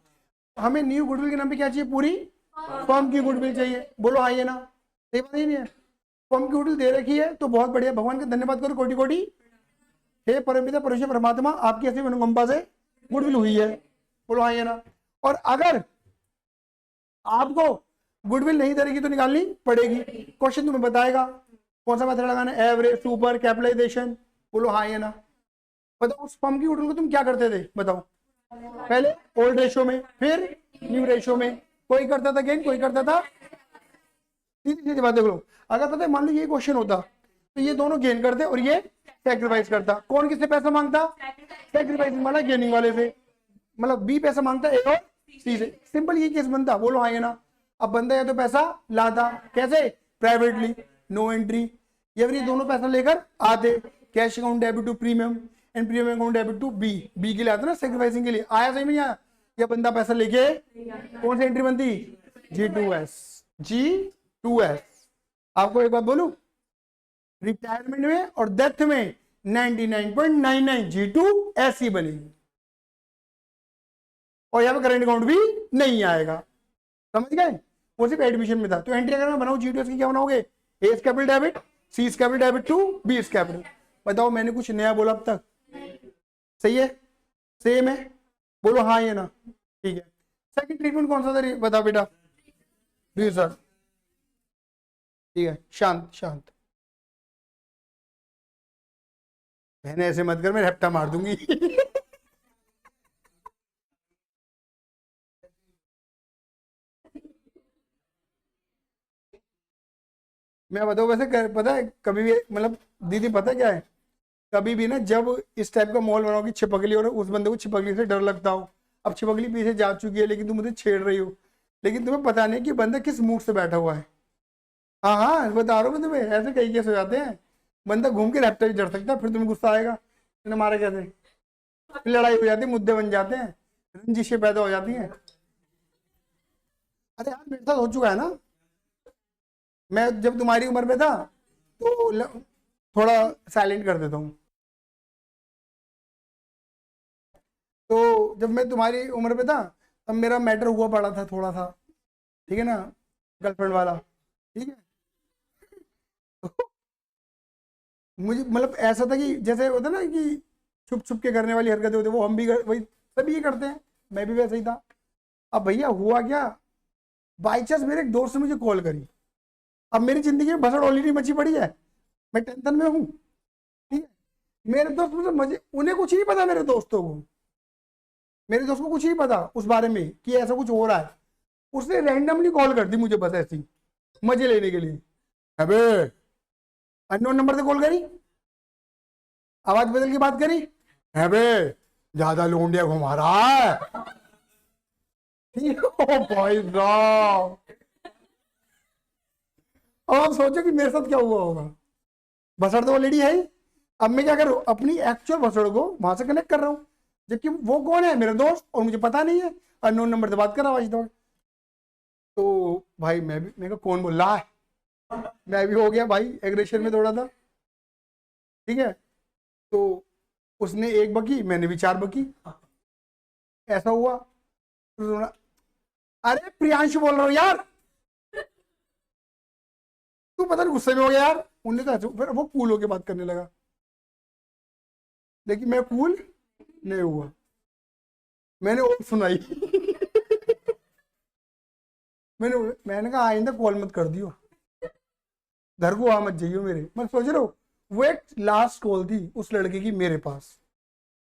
हमें न्यू गुडविल के नाम पे क्या चाहिए? पूरी फर्म की गुडविल चाहिए। बोलो हाँ ये ना? सही बात ही नहीं है? फर्म की गुडविल दे रखी है तो बहुत बढ़िया, भगवान का धन्यवाद करो कोटि कोटि। हे परमपिता परमेश्वर परमात्मा, आपकी ऐसी अनुकंपा से गुडविल हुई है। बोलो हाँ ये ना? और अगर आपको गुडविल नहीं दे रही तो निकालनी पड़ेगी। क्वेश्चन तुम्हें बताएगा कौन सा मेथड लगाना है, एवरेज, सुपर, कैपिटलाइजेशन। बोलो हाँ ये ना? बताओ उस फर्म की गुडविल को तुम क्या करते थे? बताओ। पहले ओल्ड रेशो में, फिर न्यू रेशो में। कोई करता था गेन, कोई करता था। सीधी सीधी बात देख लो, अगर पता है मान लो ये क्वेश्चन होता तो ये दोनों गेन करते और ये सैक्रिफाइस करता। कौन किससे पैसा मांगता? सैक्रिफाइसिंग वाला गेनिंग वाले से। मतलब बी पैसा मांगता है ए और सी से, सिंपल ये केस बनता, बोलो हाँ या ना। अब बंदा या तो पैसा लाता, कैसे, प्राइवेटली, नो एंट्री, या फिर ये दोनों पैसा लेकर आते, cash account debit to premium and premium account debit to B, B के लिए आता ना सेक्रीफाइसिंग के लिए, आया सही में यहाँ, या बंदा पैसा लेके कौन सी एंट्री बनती, G2S, G2S। आपको एक बात बोलूं, रिटायरमेंट में और डेथ में 99.99 G2S ही बनेगी, और यहाँ पे करंट अकाउंट भी नहीं आएगा, समझ गए, वो सिर्फ एडमिशन में था। तो एंट्री अगर मैं बनाऊं G2S की क्या बनाओगे, A capital debit, C capital debit to B capital. बताओ मैंने कुछ नया बोला अब तक, सही है, सेम है, बोलो हाँ या ना, ठीक है। सेकंड ट्रीटमेंट कौन सा था बताओ बेटा, सर, ठीक है, शांत शांत, बहने ऐसे मत कर, मैं रैप्टा मार दूंगी मैं बताऊँ वैसे पता है कभी भी, मतलब दीदी पता है क्या है, कभी भी ना जब इस टाइप का मॉल बनाओ कि छिपकली, और उस बंदे को छिपकली से डर लगता हो, अब छिपकली पीछे जा चुकी है लेकिन तुम मुझे छेड़ रही हो, लेकिन तुम्हें पता नहीं कि बंदा किस मूड से बैठा हुआ है। हाँ हाँ बता रहा हूँ मैं तुम्हें, ऐसे कई केस हो जाते हैं, बंदा घूम के रैप्टर ही डर सकता है, फिर तुम्हें गुस्सा आएगा, तुमने मारा कैसे, फिर लड़ाई हो जाती है, मुद्दे बन जाते हैं, रंजिशें पैदा हो जाती हैं। अरे यार मेरे साथ हो चुका है ना, मैं जब तुम्हारी उम्र में था तो थोड़ा साइलेंट कर देता हूँ, तो जब मैं तुम्हारी उम्र में था तब मेरा मैटर हुआ पड़ा था थोड़ा सा, ठीक है ना, गर्लफ्रेंड वाला, ठीक है तो मुझे मतलब ऐसा था कि जैसे होता ना कि छुप छुप के करने वाली हरकतें होती, वो हम भी वही सभी ये करते हैं, मैं भी वैसे ही था। अब भैया हुआ क्या, बाई चांस मेरे एक दोस्त ने मुझे कॉल करी, अब मेरी जिंदगी में भसड़ ऑलरेडी मची पड़ी है, मैं टेंशन में हूँ, ठीक है, मेरे दोस्त मुझे मजे, उन्हें कुछ नहीं पता, मेरे दोस्तों को, मेरे दोस्त को कुछ नहीं पता उस बारे में कि ऐसा कुछ हो रहा है, उसने रैंडमली कॉल कर दी मुझे बस ऐसी मजे लेने के लिए, अबे अननोन नंबर से कॉल करी, आवाज बदल के बात करी, अबे ज्यादा लोंडिया घुमा रहा है ठीक है, ओ भाई साहब, अब आप सोचो कि मेरे साथ क्या हुआ होगा, भसड़ तो ऑलरेडी है ही, अब मैं क्या करूँ, अपनी एक्चुअल भसड़ को वहां से कनेक्ट कर रहा हूँ, जबकि वो कौन है, मेरे दोस्त, और मुझे पता नहीं है, अननोन नंबर से बात कर रहा है, तो भाई मैं भी, मेरे को कौन बोल रहा है, मैं भी हो गया भाई एग्रेशन में थोड़ा था, ठीक है, तो उसने एक बकी, मैंने भी 4 बकी, ऐसा हुआ, तो अरे प्रियांशु बोल रहा हूँ यार, तू पता नहीं गुस्से में हो गया यार, उन्हें तो फिर वो कूल होके बात करने लगा, लेकिन मैं कूल नहीं हुआ, मैंने और सुनाई मैंने कहा आइंदा कॉल मत कर दियो, घर को आ मत जाइयो मेरे, मैं सोच रहा हूँ वो एक लास्ट कॉल थी उस लड़के की मेरे पास,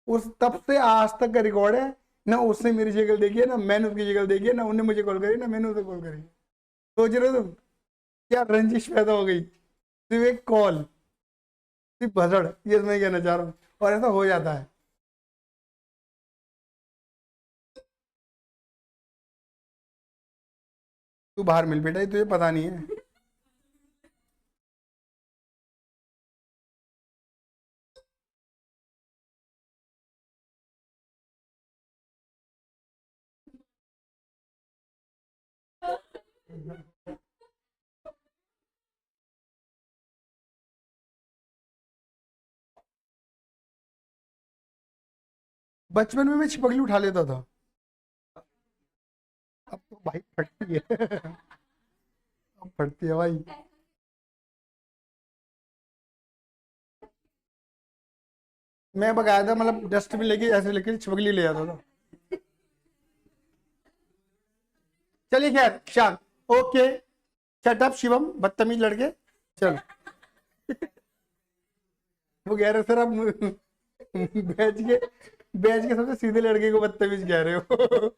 उस तब से आज तक का रिकॉर्ड है, ना उसने मेरी शक्ल देखी है, ना मैंने उसकी शक्ल देखी है, ना उन्हें मुझे कॉल करी, ना मैंने उसे कॉल करी, सोच रहे हो तुम क्या रंजिश पैदा हो गई, सिर्फ एक कॉल, सिर्फ भसड़, ये मैं कहना चाह रहा हूँ, और ऐसा हो जाता है। तू बाहर मिल बेटा, ये तुझे पता नहीं है, बचपन में मैं छिपकली उठा लेता था, अब तो भाई फटती है अब फटती है भाई, मैं बकाया था, मतलब डस्टबिन लेके ऐसे लेके छिपकली ले आता था। चलिए खैर शांत, ओके, शट अप शिवम, बदतमीज लड़के, चल वो कह रहे सर आप बैच के सबसे सीधे लड़के को बदतमीज कह रहे हो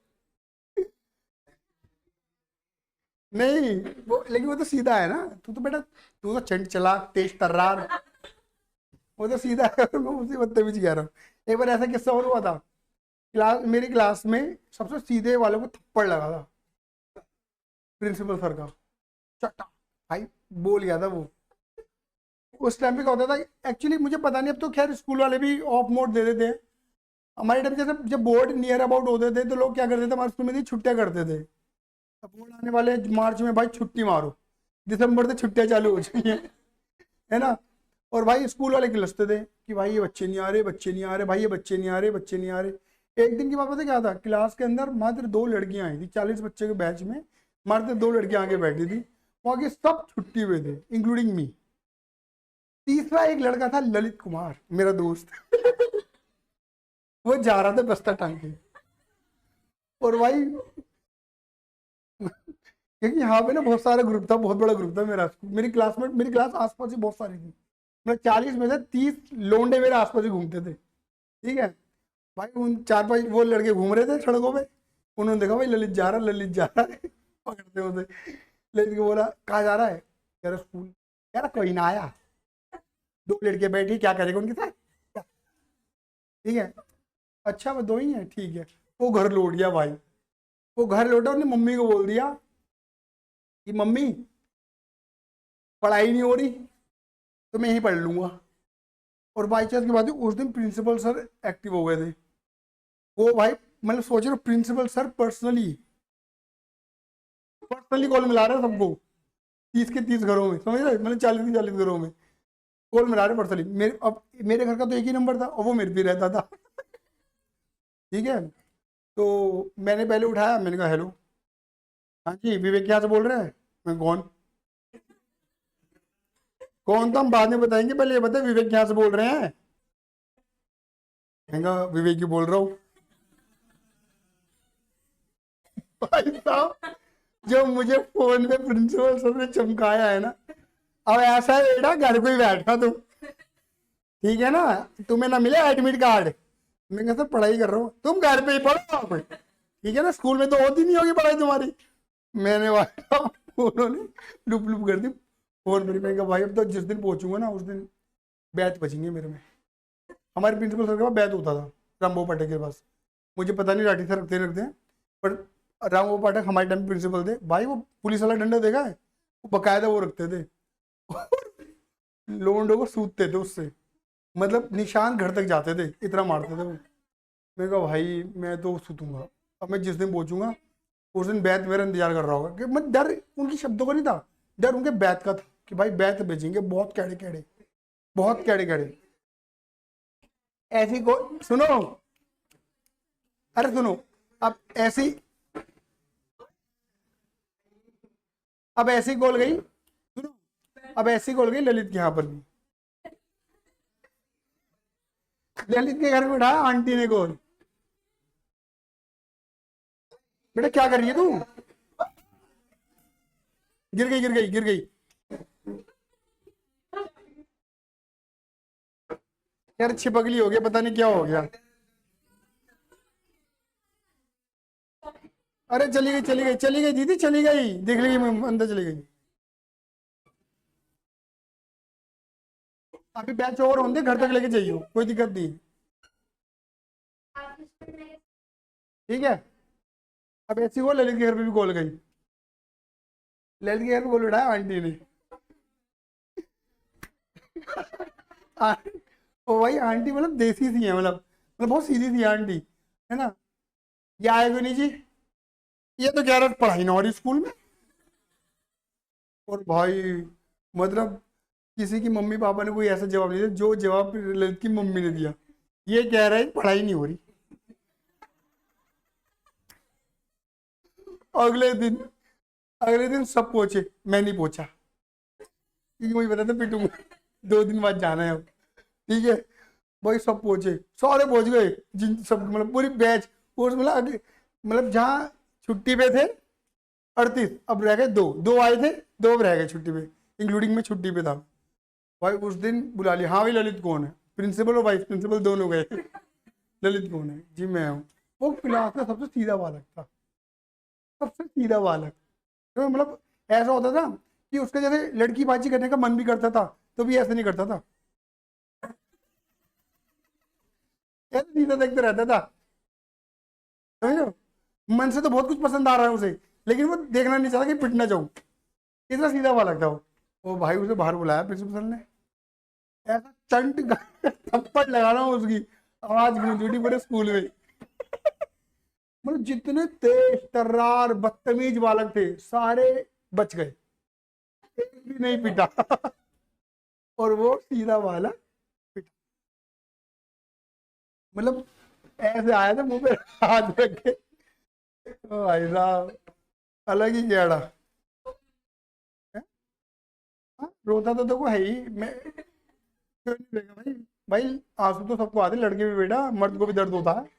नहीं, वो लेकिन वो तो सीधा है ना, तू तो बेटा, तू तो चंड चालाक तेज तर्रार, वो तो सीधा है, मैं उसी बदतमीज कह रहा हूँ। एक बार ऐसा किस्सा और हुआ था मेरी क्लास में सबसे सीधे वालों को थप्पड़ लगा था प्रिंसिपल सर का, चटा भाई बोल गया था वो। उस टाइम पे क्या होता था एक्चुअली, मुझे पता नहीं, अब तो खैर स्कूल वाले भी ऑफ मोड दे देते हैं। हमारे टाइम जैसे जब बोर्ड नियर अबाउट होते थे तो लोग क्या करते थे, हमारे स्कूल में छुट्टियां करते थे। अब बोर्ड आने वाले मार्च में, भाई छुट्टी मारो, दिसंबर से छुट्टियां चालू हो जाएंगी, है ना। और भाई स्कूल वाले खिलसते थे कि भाई ये बच्चे नहीं आ रहे, बच्चे नहीं आ रहे, भाई ये बच्चे नहीं आ रहे, बच्चे नहीं आ रहे। एक दिन की बात पता क्या था, क्लास के अंदर मात्र 2 लड़कियां आई थी, 40 बच्चे के बैच में मात्र 2 लड़कियां आगे बैठी थी, बाकी सब छुट्टी पे थे इंक्लूडिंग मी। तीसरा एक लड़का था ललित कुमार, मेरा दोस्त वो जा रहा था बस्ता टांग के। और भाई क्योंकि यहाँ पे ना बहुत सारा ग्रुप था, बहुत बड़ा ग्रुप था मेरा, मेरी क्लास में, मेरी क्लास आसपास ही बहुत सारी थी, मतलब 40 में से 30 लोंडे मेरे आसपास ही घूमते थे, ठीक है। भाई उन 4-5 वो लड़के घूम रहे थे सड़कों पे, उन्होंने देखा भाई ललित जा रहा है, ललित जा रहा है पकड़ते होते। ललित को बोला कहाँ जा रहा है, कह रहा स्कूल। यार कोई ना आया, 2 लड़के बैठी, क्या करेगा उनके साथ, ठीक है। अच्छा वो 2 ही है, ठीक है। वो घर लौट गया भाई, वो घर लौटा, उसने मम्मी को बोल दिया कि मम्मी पढ़ाई नहीं हो रही तो मैं यहीं पढ़ लूंगा। और बाई चांस की बात है, उस दिन प्रिंसिपल सर एक्टिव हो गए थे। वो भाई मतलब सोच रहे हो, principal sir personally personally call मिला रहे हैं सबको, 30 के 30 घरों में, समझ रहे, मतलब 40 के 40 घरों में कॉल मिला रहे पर्सनली। मेरे अब मेरे घर का तो एक ही नंबर था और वो मेरे भी रहता था ठीक है। तो मैंने पहले उठाया, मैंने कहा हेलो, हाँ जी विवेक यहाँ से बोल रहे हैं। मैं कौन, कौन तो हम बाद में बताएंगे, पहले ये बताए विवेक यहाँ से बोल रहे हैं। मैंने कहा विवेक ही बोल रहा हूँ भाई साहब, जब मुझे फोन पे प्रिंसिपल सर ने चमकाया है ना, अब ऐसा है बेटा घर पे ही बैठा तुम, ठीक है ना, तुम्हें ना मिले एडमिट कार्ड। मैं कहता पढ़ाई कर रहा हूँ, तुम घर पे ही पढ़ो आप, ठीक है ना, स्कूल में तो होती नहीं होगी पढ़ाई तुम्हारी। मैंने उन्होंने लुप लुप कर दी फोन पर। मैंने कहा भाई अब तो जिस दिन पहुंचूंगा ना उस दिन बैच बचेंगे मेरे में। हमारे प्रिंसिपल सर के पास बैच होता था, रामबाबू पाठक के पास, मुझे पता नहीं लाठी से रखते हैं, पर रामबाबू पाठक हमारे टाइम प्रिंसिपल थे भाई। वो पुलिस वाला डंडा देखा है, वो बकायदा वो रखते थे लोगों को सूतते थे उससे, मतलब निशान घर तक जाते थे, इतना मारते थे वो। मैं कहा भाई मैं तो सूतूंगा, अब मैं जिस दिन पहुंचूंगा उस दिन बैत मेरा इंतजार कर रहा होगा। कि मैं डर उनकी शब्दों का नहीं था, डर उनके बैत का था कि भाई बैत भेजेंगे बहुत कैड़े कैड़े, बहुत कैड़े कैड़े। ऐसी को सुनो, अरे सुनो, अब ऐसी अब ऐसी कॉल गई, सुनो, अब ऐसी कॉल गई ललित के यहाँ पर भी। ललित के घर में उठाया आंटी ने कॉल, बेटा क्या कर रही है तू, गिर गई गिर गई गिर गई। यार छिपकली हो गया, पता नहीं क्या हो गया। अरे चली गई चली गई चली गई दीदी, चली गई, देख ली अंदर चली गई। अभी बैच ओवर होने दे, घर तक लेके जाइयो, कोई दिक्कत नहीं, ठीक है। अब ऐसी वो ललित के घर पे भी कॉल गई, ललित के घर पे कॉल उठाया आंटी ने ओ भाई आंटी मतलब देसी सी है, मतलब बहुत सीधी सी आंटी, है ना। ये आएगा नहीं जी, ये तो कह रहा पढ़ाई ना हो रही स्कूल में। और भाई मतलब किसी की मम्मी पापा ने कोई ऐसा जवाब नहीं दिया जो जवाब ललित की मम्मी ने दिया। ये कह रहा है पढ़ाई नहीं हो रही। अगले दिन अगले दिन सब पहुंचे, मैं नहीं पहुंचा क्योंकि मुझे पता था पिटूंगा 2 दिन बाद जाना है अब, ठीक है। भाई सब पहुंचे, सारे पहुंच गए, जिन सब मतलब पूरी बैच, और मतलब मतलब जहाँ छुट्टी पे थे 38, अब रह गए 2, 2 आए थे, 2 अब रह गए छुट्टी पे, इंक्लूडिंग मैं छुट्टी पे था। भाई उस दिन बुला लिया, हाँ भाई ललित कौन है, प्रिंसिपल और वाइस प्रिंसिपल दोनों गए ललित कौन है जी, मैं हूँ। वो क्लास का सबसे सीधा बालक था, सबसे सीधा बालक। तो मतलब ऐसा होता था कि उसका जैसे लड़की बाजी करने का मन भी करता था तो भी ऐसे नहीं करता था, ऐसे सीधा देखते रहता था। समझो, मन से तो बहुत कुछ पसंद आ रहा है उसे, लेकिन वो देखना नहीं चाहता कि पिट ना जाऊं, इतना सीधा वाला लगता वो। वो भाई उसे बाहर बुलाया प्रिंसिपल ने, ऐसा चंट थप्पड़ लगाना उसकी, आवाज गूंज उठी पूरे स्कूल में। मतलब जितने तेज तर्रार बदतमीज बालक थे सारे बच गए, एक भी नहीं पिटा। और वो सीधा वाला पिटा, मतलब ऐसे आया था मुंह पे हाथ रख के। ओ भाई साहब, अलग ही गेड़ा। हाँ, रोता तो देखो है ही, मैं क्यों नहीं देगा भाई। भाई आंसू तो सबको आते, लड़के भी बेटा, मर्द को भी दर्द होता है।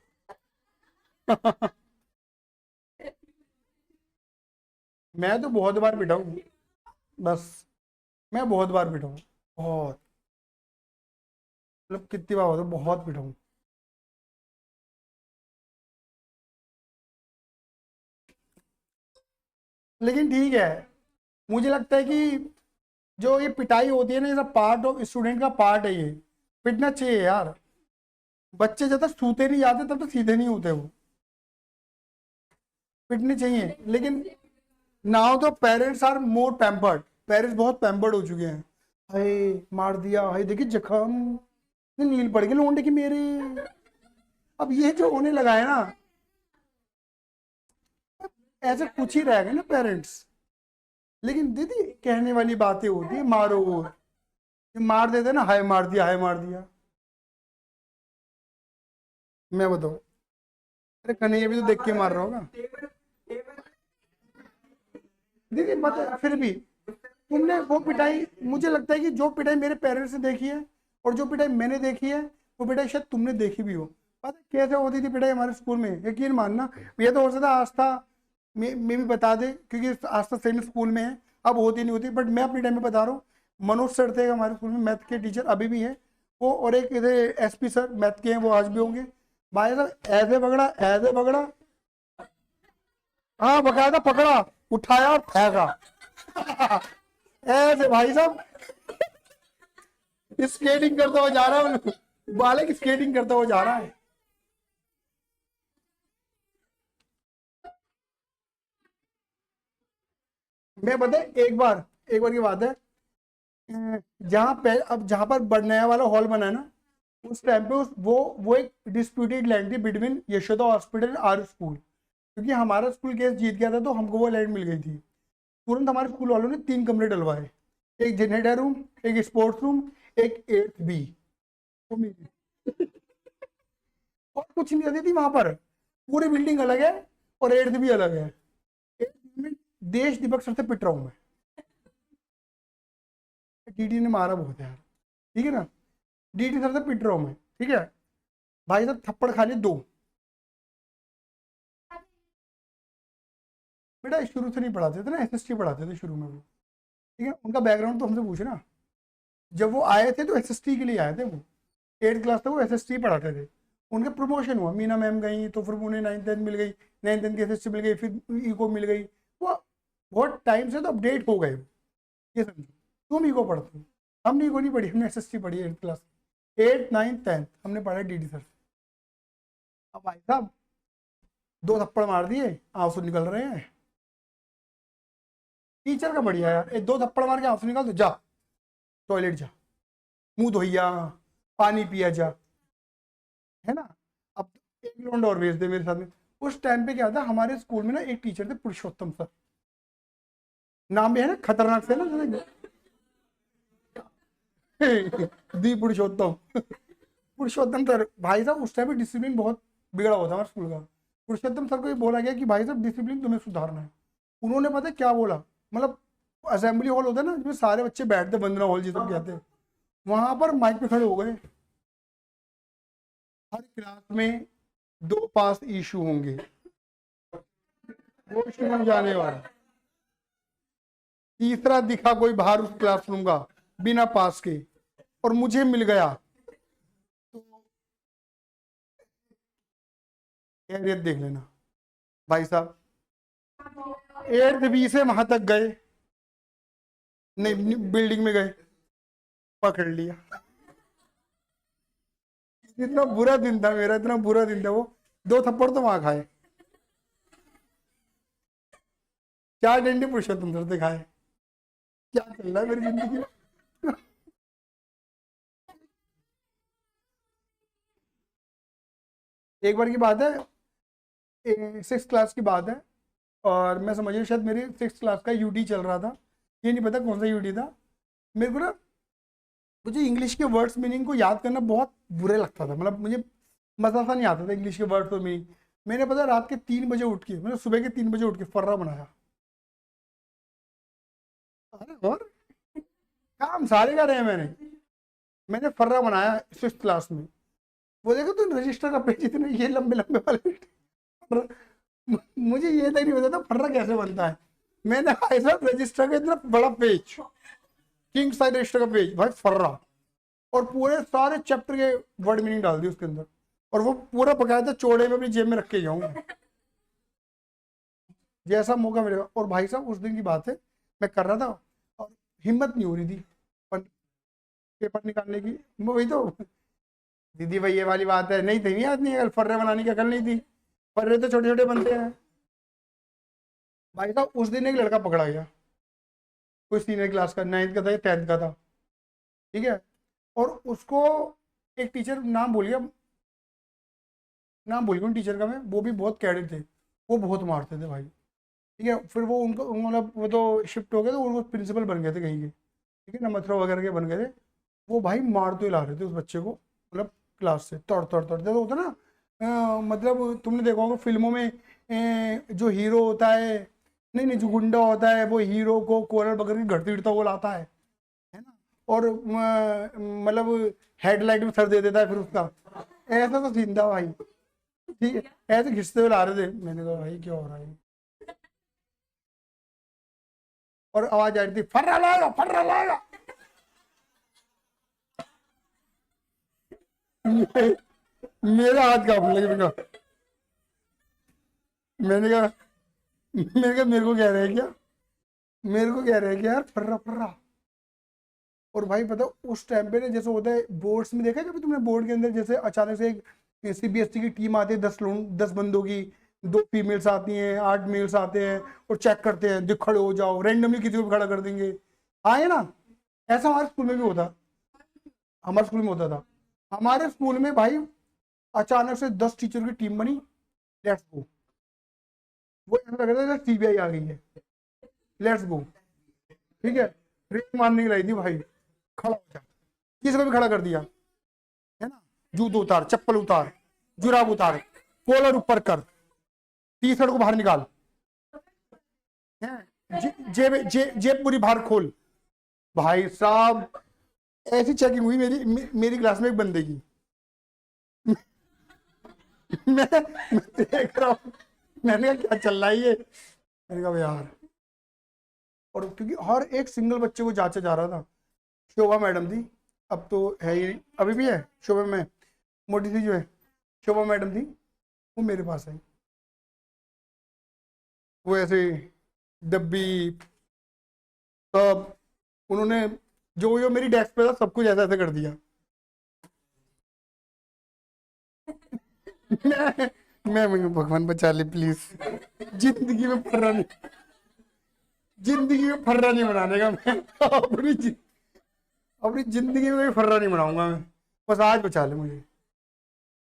मैं तो बहुत बार पिटा हूँ, बस मैं बहुत बार पिटा हूँ, बहुत, मतलब कितनी बार होता, बहुत पिटा हूँ। लेकिन ठीक है, मुझे लगता है कि जो ये पिटाई होती है ना, ये सब पार्ट ऑफ स्टूडेंट का पार्ट है ये, पिटना चाहिए यार। बच्चे जब तक सूते नहीं जाते तब तक सीधे नहीं होते वो, पिटने चाहिए। लेकिन नाउ तो parents are more pampered, parents बहुत पैम्पर्ड हो चुके हैं। हाय मार दिया, हाय देखिए जख्म, नील पड़ गई लोंडे की मेरे। अब ये जो होने लगा है ना, ऐसे कुछ ही रह गए ना पेरेंट्स। लेकिन दीदी कहने वाली बातें होती है, मारो, ये मार देते ना, हाय मार दिया, हाय मार दिया। मैं बताऊं, अरे कन्हैया भी तो देख के मार रहा होगा दीदी, मतलब फिर भी तुमने वो पिटाई, मुझे लगता है कि जो पिटाई मेरे पेरेंट्स ने देखी है और जो पिटाई मैंने देखी है, वो पिटाई शायद तुमने देखी भी हो। पता है कैसे होती थी पिटाई हमारे स्कूल में, यकीन मानना। ये तो हो सकता है आस्था में भी बता दे, क्योंकि आस्था सेम स्कूल में है, अब होती नहीं होती, बट मैं अपने टाइम में बता रहा हूँ। मनोज सर थे हमारे स्कूल में, मैथ के टीचर, अभी भी है वो, और एक इधर एसपी सर मैथ के हैं, वो आज भी होंगे। भाई साहब ऐसे पकड़ा, ऐसे पकड़ा, हाँ बकायदा पकड़ा, उठाया और फेंका। ऐसे भाई साहब स्केटिंग करता हुआ जा रहा है, बालक स्केटिंग करता हुआ जा रहा है। मैं बता, एक बार की बात है, जहाँ पे अब जहाँ पर नया वाला हॉल बना है ना, उस टाइम पे वो एक डिस्प्यूटेड लैंड थी between Yashoda hospital and R school, क्योंकि हमारा स्कूल केस जीत गया था तो हमको वो लैंड मिल गई थी। तुरंत हमारे स्कूल वालों ने 3 कमरे डलवाए, एक जनरेटर रूम, एक स्पोर्ट्स रूम, एक एट्थ बी, वो मेरी। और कुछ नहीं रहती थी वहां पर, पूरी बिल्डिंग अलग है और एट्थ भी अलग है। एट्थ में देश दीपक सर से पिट रहा हूँ मैं, डीडी ने मारा बहुत है यार, ठीक है ना, डीडी सर से पिट रहा हूँ मैं, ठीक है। भाई साहब थप्पड़ खा लिए 2। बेटा शुरू से नहीं पढ़ाते थे ना, एसएसटी पढ़ाते थे शुरू में वो, ठीक है, उनका बैकग्राउंड तो हमसे पूछना। जब वो आए थे तो एसएसटी के लिए आए थे वो, 8th क्लास तक वो एसएसटी पढ़ाते थे। उनका प्रमोशन हुआ, मीना मैम गई तो फिर उन्हें 9th 10th मिल गई, 9th 10th की एसएसटी मिल गई, फिर इको मिल गई। वो बहुत टाइम से तो अपडेट हो गए वो, ये समझो। तुम इको पढ़ते हो, हमने इको नहीं पढ़ी, हमने एसएसटी पढ़ी 8th class, 8th 9th 10th हमने पढ़ा डीडी सर से। अब भाई साहब 2 थप्पड़ मार दिए, आंसू निकल रहे हैं। टीचर का बढ़िया यार, 2 थप्पड़ मार के आंसू निकाल दो, जा टॉयलेट जा, मुंह धोइया, पानी पिया जा, है ना। अब एक लौंडा और भेज दे मेरे साथ में। उस टाइम पे क्या था, हमारे स्कूल में ना एक टीचर थे पुरुषोत्तम सर, नाम भी है ना खतरनाक से ना, दी पुरुषोत्तम। पुरुषोत्तम सर भाई साहब, उस टाइम पे डिसिप्लिन बहुत बिगड़ा हुआ था हमारे स्कूल का। पुरुषोत्तम सर को ये बोला गया कि भाई साहब डिसिप्लिन तुम्हें सुधारना है। उन्होंने पता है क्या बोला, मतलब असेंबली हॉल होता है ना जिसमें सारे बच्चे बैठते, वंदना हॉल जिसे कहते हैं, वहां पर माइक पे खड़े हो गए, हर क्लास में 2 पास इशू होंगे, वो इशू बन जाने वाला, तीसरा दिखा कोई बाहर उस क्लासरूम का बिना पास के और मुझे मिल गया तो कैरियर देख लेना। भाई साहब 8th 20 से वहां तक गए, नहीं बिल्डिंग में गए, पकड़ लिया। इतना बुरा दिन था मेरा, इतना बुरा दिन था वो, 2 थप्पड़ तो वहां खाए। क्या डंडे पुरुषोत्तम सर दिखाए, क्या चल रहा है मेरी जिंदगी में। एक बार की बात है, 6th क्लास की बात है, और मैं समझिए शायद मेरी 6th क्लास का यूटी चल रहा था, ये नहीं पता कौन सा यूटी था। मेरे को ना, मुझे इंग्लिश के वर्ड्स मीनिंग को याद करना बहुत बुरे लगता था, मतलब मुझे मजा सा नहीं आता था इंग्लिश के वर्ड्स और मीनिंग। मैंने पता रात के 3 बजे उठ के, मतलब सुबह के 3 बजे उठ के फर्रा बनाया। अरे और काम सारे करे हैं मैंने। मैंने फर्रा बनाया 6th क्लास में। वो देखो तुम रजिस्टर का पेज इतने ये लंबे लंबे वाले मुझे ये तक नहीं पता था फर्रा कैसे बनता है। मैंने भाई साहब रजिस्टर का इतना बड़ा पेज, किंग साइज रजिस्टर का पेज, भाई फर्रा, और पूरे सारे चैप्टर के वर्ड मीनिंग डाल दी उसके अंदर, और वो पूरा पकाया था चौड़े में अपनी जेब में रख के जाऊंगा जैसा मौका मिलेगा। और भाई साहब उस दिन की बात है, मैं कर रहा था और हिम्मत नहीं हो रही थी पेपर निकालने की। मैं वही तो, दीदी भाई ये वाली बात है, नहीं थी नहीं आज नहीं, कल फर्रे बनाने की अकल नहीं थी, फर्रे तो छोटे छोटे बनते हैं। भाई साहब उस दिन एक लड़का पकड़ा गया, कोई सीनियर क्लास का, 9th का था या 10th का था, ठीक है। और उसको एक टीचर, नाम भूल गया उन टीचर का मैं, वो भी बहुत कैडेट थे, वो बहुत मारते थे भाई, ठीक है। फिर वो उनको मतलब वो तो शिफ्ट हो गए, तो वो प्रिंसिपल बन गए थे कहीं के, ठीक है ना, मथुरा वगैरह के बन गए थे। वो भाई मार तो ला रहे थे उस बच्चे को, मतलब क्लास से तोड़ तोड़ तोड़, जैसे होता ना, मतलब तुमने देखा होगा फिल्मों में, जो हीरो होता है, नहीं नहीं, जो गुंडा होता है वो हीरो को कॉलर पकड़ के घड़ती हुआ लाता है ना, और मतलब हेडलाइट में सर दे देता है फिर उसका, ऐसा तो सीन था भाई, ठीक है। ऐसे घिसते हुए ला रहे थे, मैंने कहा भाई क्या हो रहा है, और आवाज आ रही थी फर्रा लाएगा फर्रा लाएगा। मेरा हाथ कांपने लगे, मैंने कहा मेरे को कह रहे हैं क्या, मेरे को कह रहे हैं क्या यार फर्रा फर्रा। और भाई पता उस टाइम पे ना, जैसे होता है बोर्ड्स में, देखा है कभी तुमने बोर्ड के अंदर जैसे अचानक से एक सीबीएसई की टीम आती है, 10 बंदों की, 2 फीमेल्स आती हैं, 8 मेल्स आते हैं, और चेक करते हैं, दिख खड़े हो जाओ, रेंडमली किसी को भी खड़ा कर देंगे, हाँ है ना। ऐसा हमारे स्कूल में भी होता, हमारे स्कूल में होता था। हमारे स्कूल में भाई अचानक से 10 टीचर की टीम बनी, लेट्स गो। वो ऐसा लग रहा था सीबीआई आ गई है, लेट्स गो, ठीक है। रेत मारने की लाई थी भाई, खड़ा हो जा, किसी को भी खड़ा कर दिया, है ना, जूते उतार, चप्पल उतार, जुराब उतार, कॉलर ऊपर कर, टी शर्ट को बाहर निकाल, है जेब पूरी बाहर खोल। भाई साहब ऐसी चेकिंग हुई मेरी क्लास में एक बंदे की। मैं देख रहा हूँ, मैंने कहा क्या चल रहा है ये, मैंने कहा यार। और क्योंकि हर एक सिंगल बच्चे को जांचा जा रहा था। शोभा मैडम थी, अब तो है ही नहीं, अभी भी है शोभा में, मोटी सी जो है, शोभा मैडम थी, वो मेरे पास आई, वो ऐसे डब्बी सब, उन्होंने जो जो मेरी डेस्क पे था सब कुछ ऐसा ऐसे कर दिया। मैं भगवान बचा ले प्लीज, जिंदगी में फर्रा नहीं, जिंदगी में फर्रा नहीं बनाने का मैं, अपनी जिंदगी में कोई फर्रा नहीं बनाऊंगा मैं, बस आज बचा ले मुझे,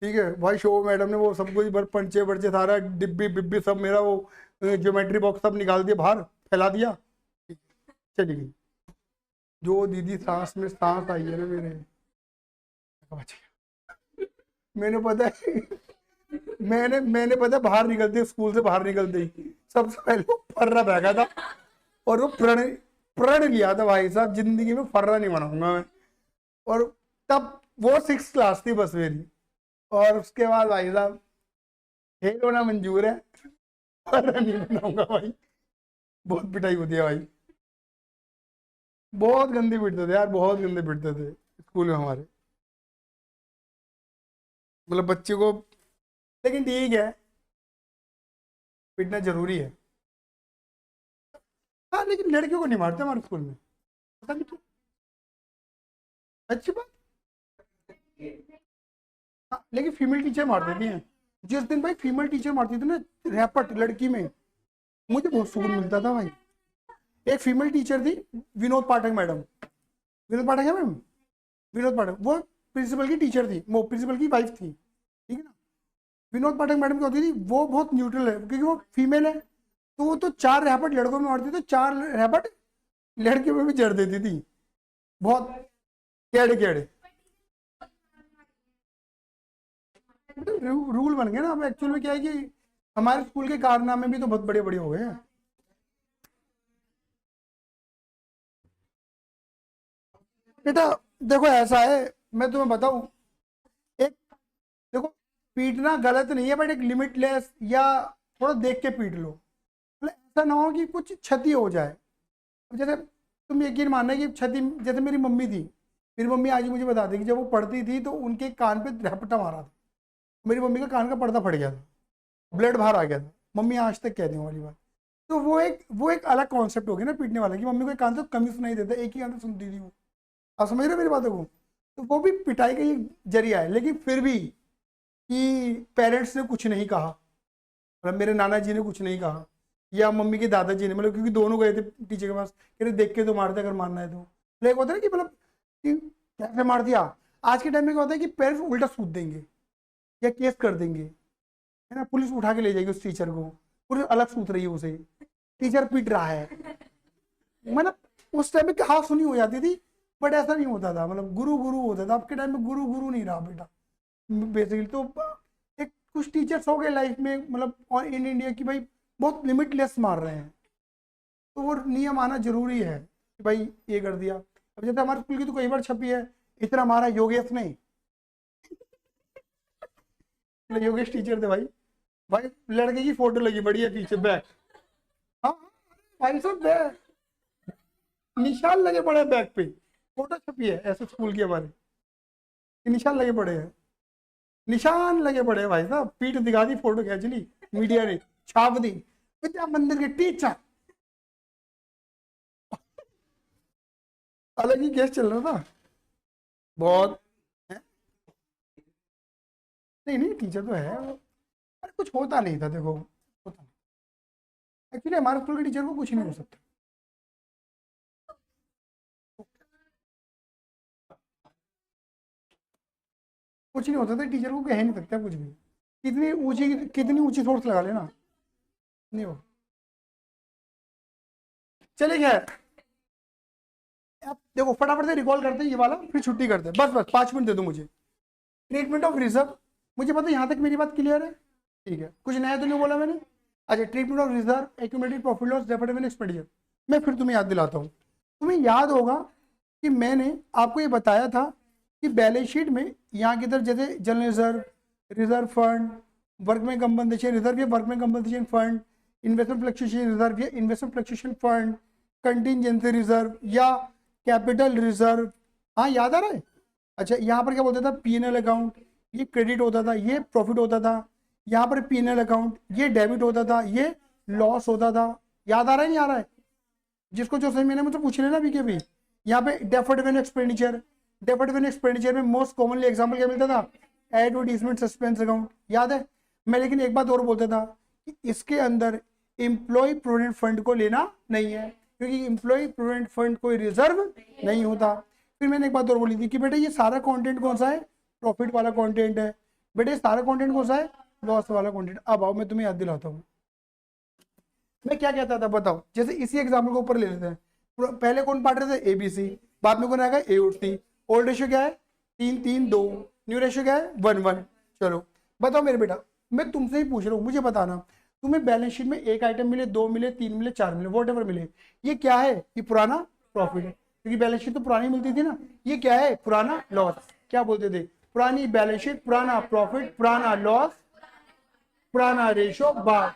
ठीक है भाई। शो मैडम ने वो सब कुछ पंचे बर्चे सारा डिब्बी बिब्बी सब मेरा वो ज्योमेट्री बॉक्स सब निकाल दिया बाहर, फैला दिया, चली गई। जो दीदी सांस में सांस आई है ना मेरे, बच गया। मैंने पता है, मैंने पता है, बाहर निकलते स्कूल से बाहर निकलते ही सबसे पहले वो फर्रा फेंका था, और वो प्रण प्रण लिया था भाई साहब, जिंदगी में फर्रा नहीं बनाऊंगा मैं। और तब वो 6th क्लास थी बस मेरी, और उसके बाद भाई साहब फेल होना मंजूर है, फर्रा नहीं बनाऊंगा भाई। बहुत पिटाई होती है भाई, बहुत गंदी पिटते थे यार, बहुत गंदे पिटते थे स्कूल में हमारे, मतलब बच्चे को। लेकिन ठीक है, पिटना जरूरी है। हाँ लेकिन लड़कियों को नहीं मारते हमारे स्कूल में, पता नहीं क्यों, अच्छी बात। हाँ, लेकिन फीमेल टीचर मार देती हैं। जिस दिन भाई फीमेल टीचर मारती थी ना रैपट लड़की में, मुझे बहुत सुकून मिलता था भाई। एक फीमेल टीचर थी, विनोद पाठक मैडम। विनोद पाठक है मैम, विनोद पाठक, वो प्रिंसिपल की टीचर थी, वो प्रिंसिपल की वाइफ थी, ठीक है ना। विनोद पाठक मैडम क्या होती थी, वो बहुत न्यूट्रल है क्योंकि वो फीमेल है, तो वो तो 4 रैपट लड़कों में मारती थी, तो 4 रैपट लड़कियों में भी जड़ देती थी, बहुत केड़े केड़े। रूल बन गए ना। अब एक्चुअल में क्या है कि हमारे स्कूल के कारनामे भी तो बहुत बड़े बड़े हो गए हैं। बेटा देखो ऐसा है, मैं तुम्हें बताऊं, एक, देखो, पीटना गलत नहीं है, बट एक लिमिटलेस या थोड़ा देख के पीट लो, मतलब ऐसा ना हो कि कुछ क्षति हो जाए। अब जैसे तुम यकीन मानना कि क्षति, जैसे मेरी मम्मी थी, मेरी मम्मी आज ही मुझे बता दी कि जब वो पढ़ती थी तो उनके कान पे झपटा मारा था, मेरी मम्मी का कान का पर्दा फट गया था, ब्लड बाहर आ गया था, मम्मी आज तक कहती हैं वाली बात। तो वो एक अलग कॉन्सेप्ट हो गया ना पीटने वाला, कि मम्मी को एक कान से कम ही सुनाई देता, एक ही कान से सुनती थी वो। आप समझ रहे हो मेरी बातों को। तो वो भी पिटाई का ही जरिया है, लेकिन फिर भी कि पेरेंट्स ने कुछ नहीं कहा, मतलब मेरे नाना जी ने कुछ नहीं कहा, या मम्मी के दादाजी ने, मतलब क्योंकि दोनों गए थे टीचर के पास, कह रहे देख के तो मारते अगर मारना है तो। मतलब एक होता है ना कि मतलब कि कैसे मार दिया। आज के टाइम में क्या होता है कि पेरेंट्स उल्टा सूद देंगे या केस कर देंगे, है ना, पुलिस उठा के ले जाएगी उस टीचर को, पुलिस अलग सूत रही है उसे, टीचर पीट रहा है, मतलब उस टाइम में कहा सुनी हो जाती थी। बट ऐसा नहीं होता था, मतलब गुरु गुरु होता था। आपके टाइम में गुरु गुरु नहीं रहा बेटा, बेसिकली तो एक कुछ टीचर्स हो गए लाइफ में, मतलब और इन इंडिया की भाई बहुत लिमिटलेस मार रहे हैं, तो वो नियम आना जरूरी है कि भाई ये कर दिया। अब जैसे हमारे स्कूल की तो कई बार छपी है, इतना मारा योगेश ने, योगेश टीचर थे भाई, भाई लड़के की फोटो लगी बढ़िया पीछे बैग, हाँ भाई सब बैग, निशान लगे पड़े हैं बैग पे, फोटो छपी है ऐसे स्कूल के हमारे, निशान लगे पड़े हैं, निशान लगे पड़े हैं भाई साहब, पीठ दिखा दी, फोटो खींच ली, मीडिया ने छाप दी, विद्या मंदिर के टीचर, अलग ही केस चल रहा था बहुत। है? नहीं नहीं टीचर तो है, अरे कुछ होता नहीं था, देखो होता नहीं, एक्चुअली हमारे स्कूल के टीचर को कुछ नहीं हो सकता, कुछ नहीं होता था टीचर को, कह नहीं सकता कुछ भी, कितनी ऊंची सोर्स लगा लेना, नहीं हो। चलिए खैर, अब देखो फटाफट से रिकॉल करते हैं ये वाला, फिर छुट्टी करते हैं, बस बस 5 मिनट दे दो मुझे। ट्रीटमेंट ऑफ रिजर्व, मुझे पता है यहाँ तक मेरी बात क्लियर है, ठीक है, कुछ नया तो नहीं बोला मैंने। अच्छा, treatment of reserve, accumulated profit loss, deferred expenditure, मैं फिर तुम्हें याद दिलाता हूँ। तुम्हें याद होगा कि मैंने आपको ये बताया था कि बैलेंस शीट में यहाँ की तरफ जैसे general reserve, reserve fund, workman compensation reserve या workman compensation fund, investment fluctuation reserve या investment fluctuation fund, contingency reserve या कैपिटल रिजर्व, हाँ याद आ रहा है। अच्छा, यहाँ पर क्या बोलता था, पीएनएल अकाउंट, ये क्रेडिट होता था, ये प्रॉफिट होता था। यहाँ पर पीएनएल अकाउंट, ये डेबिट होता था, ये लॉस होता था। याद आ रहा है नहीं आ रहा है, जिसको जो समझ में मुझे पूछ लेना भी के भी। यहाँ पे deferred revenue expenditure, deferred revenue expenditure में मोस्ट कॉमनली एग्जांपल क्या मिलता था, एडवर्टीजमेंट सस्पेंस अकाउंट, याद है। मैं लेकिन एक बात और बोलता था कि इसके अंदर एम्प्लॉय प्रोविडेंट फंड को लेना नहीं है, क्योंकि एम्प्लॉय प्रोविडेंट फंड कोई रिजर्व नहीं होता। फिर मैंने एक बात और बोली थी कि बेटा ये सारा कंटेंट कौन सा है, प्रॉफिट वाला कंटेंट है, बेटा ये सारा कंटेंट कौन सा है, लॉस वाला कंटेंट। अब आओ मैं तुम्हें याद दिलाता हूँ, मैं क्या कहता था बताओ। जैसे इसी एग्जाम्पल को ऊपर ले लेते हैं, पहले कौन पार्ट रहे थे, एबीसी, बाद में कौन आएगा, ए और सी। ओल्ड रेशियो क्या है, 3:3:2, न्यू रेशियो क्या है, 1:1। चलो बताओ मेरे बेटा, मैं तुमसे ही पूछ रहा हूँ, मुझे बताना, तुम्हें बैलेंस शीट में एक आइटम मिले, 2 मिले, 3 मिले, 4 मिले, वॉट एवर मिले, ये क्या है, ये पुराना प्रॉफिट है, क्योंकि बैलेंस शीट तो पुरानी मिलती थी ना। ये क्या है, पुराना लॉस, क्या बोलते थे, पुरानी बैलेंस शीट, पुराना प्रॉफिट, पुराना लॉस, पुराना रेशियो बार।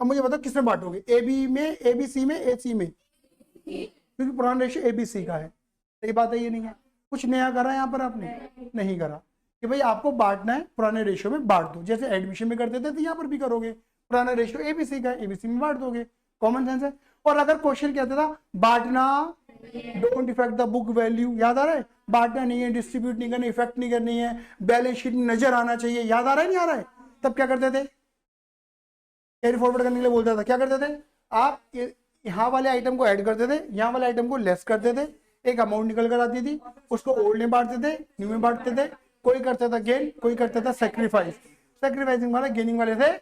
अब मुझे बताओ किसमें बांटोगे, ए बी में, ए बी सी में, ए सी में, क्योंकि पुराना रेशियो ए बी सी का है। सही बात है, ये नहीं है, कुछ नया करा यहाँ पर आपने, नहीं करा, कि भाई आपको बांटना है, पुराने रेशियो में बांट दो, जैसे एडमिशन में करते थे तो यहाँ पर भी करोगे, पुराना रेशियो एबीसी का, एबीसी में बांट दोगे, कॉमन सेंस है। और अगर क्वेश्चन कहता था बांटना, don't effect the book value, याद आ रहा है, बांटना नहीं है, डिस्ट्रीब्यूट नहीं करना, इफेक्ट नहीं करनी है, बैलेंस शीट नजर आना चाहिए, याद आ रहा है नहीं आ रहा है, तब क्या करते थे, कैरी फॉरवर्ड करने के लिए बोलता था, क्या करते थे आप, यहाँ वाले आइटम को ऐड करते थे, यहाँ वाले आइटम को लेस करते थे, एक अमाउंट निकल कर आती थी, उसको ओल्ड में बांटते थे, न्यू में बांटते थे, कोई करता था गेन, कोई करता था सेक्रीफाइस। सेक्रीफाइसिंग वाला गेनिंग वाले थे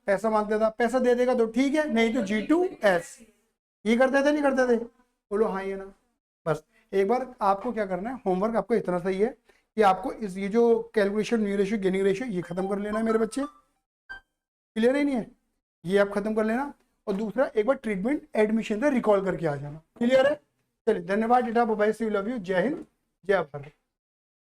पैसा मांगते था, पैसा दे देगा तो ठीक है, नहीं तो G2S। ये करते थे नहीं करते थे, बोलो हाँ ये ना। बस एक बार आपको क्या करना है, होमवर्क आपको इतना सही है कि आपको इस ये जो calculation new ratio gaining ratio ये खत्म कर लेना है मेरे बच्चे, क्लियर है नहीं है, ये आप खत्म कर लेना। और दूसरा एक बार ट्रीटमेंट एडमिशन से रिकॉल करके आ जाना, क्लियर है। चलिए धन्यवाद बेटा, bye, see you, love you, जय हिंद जय भारत।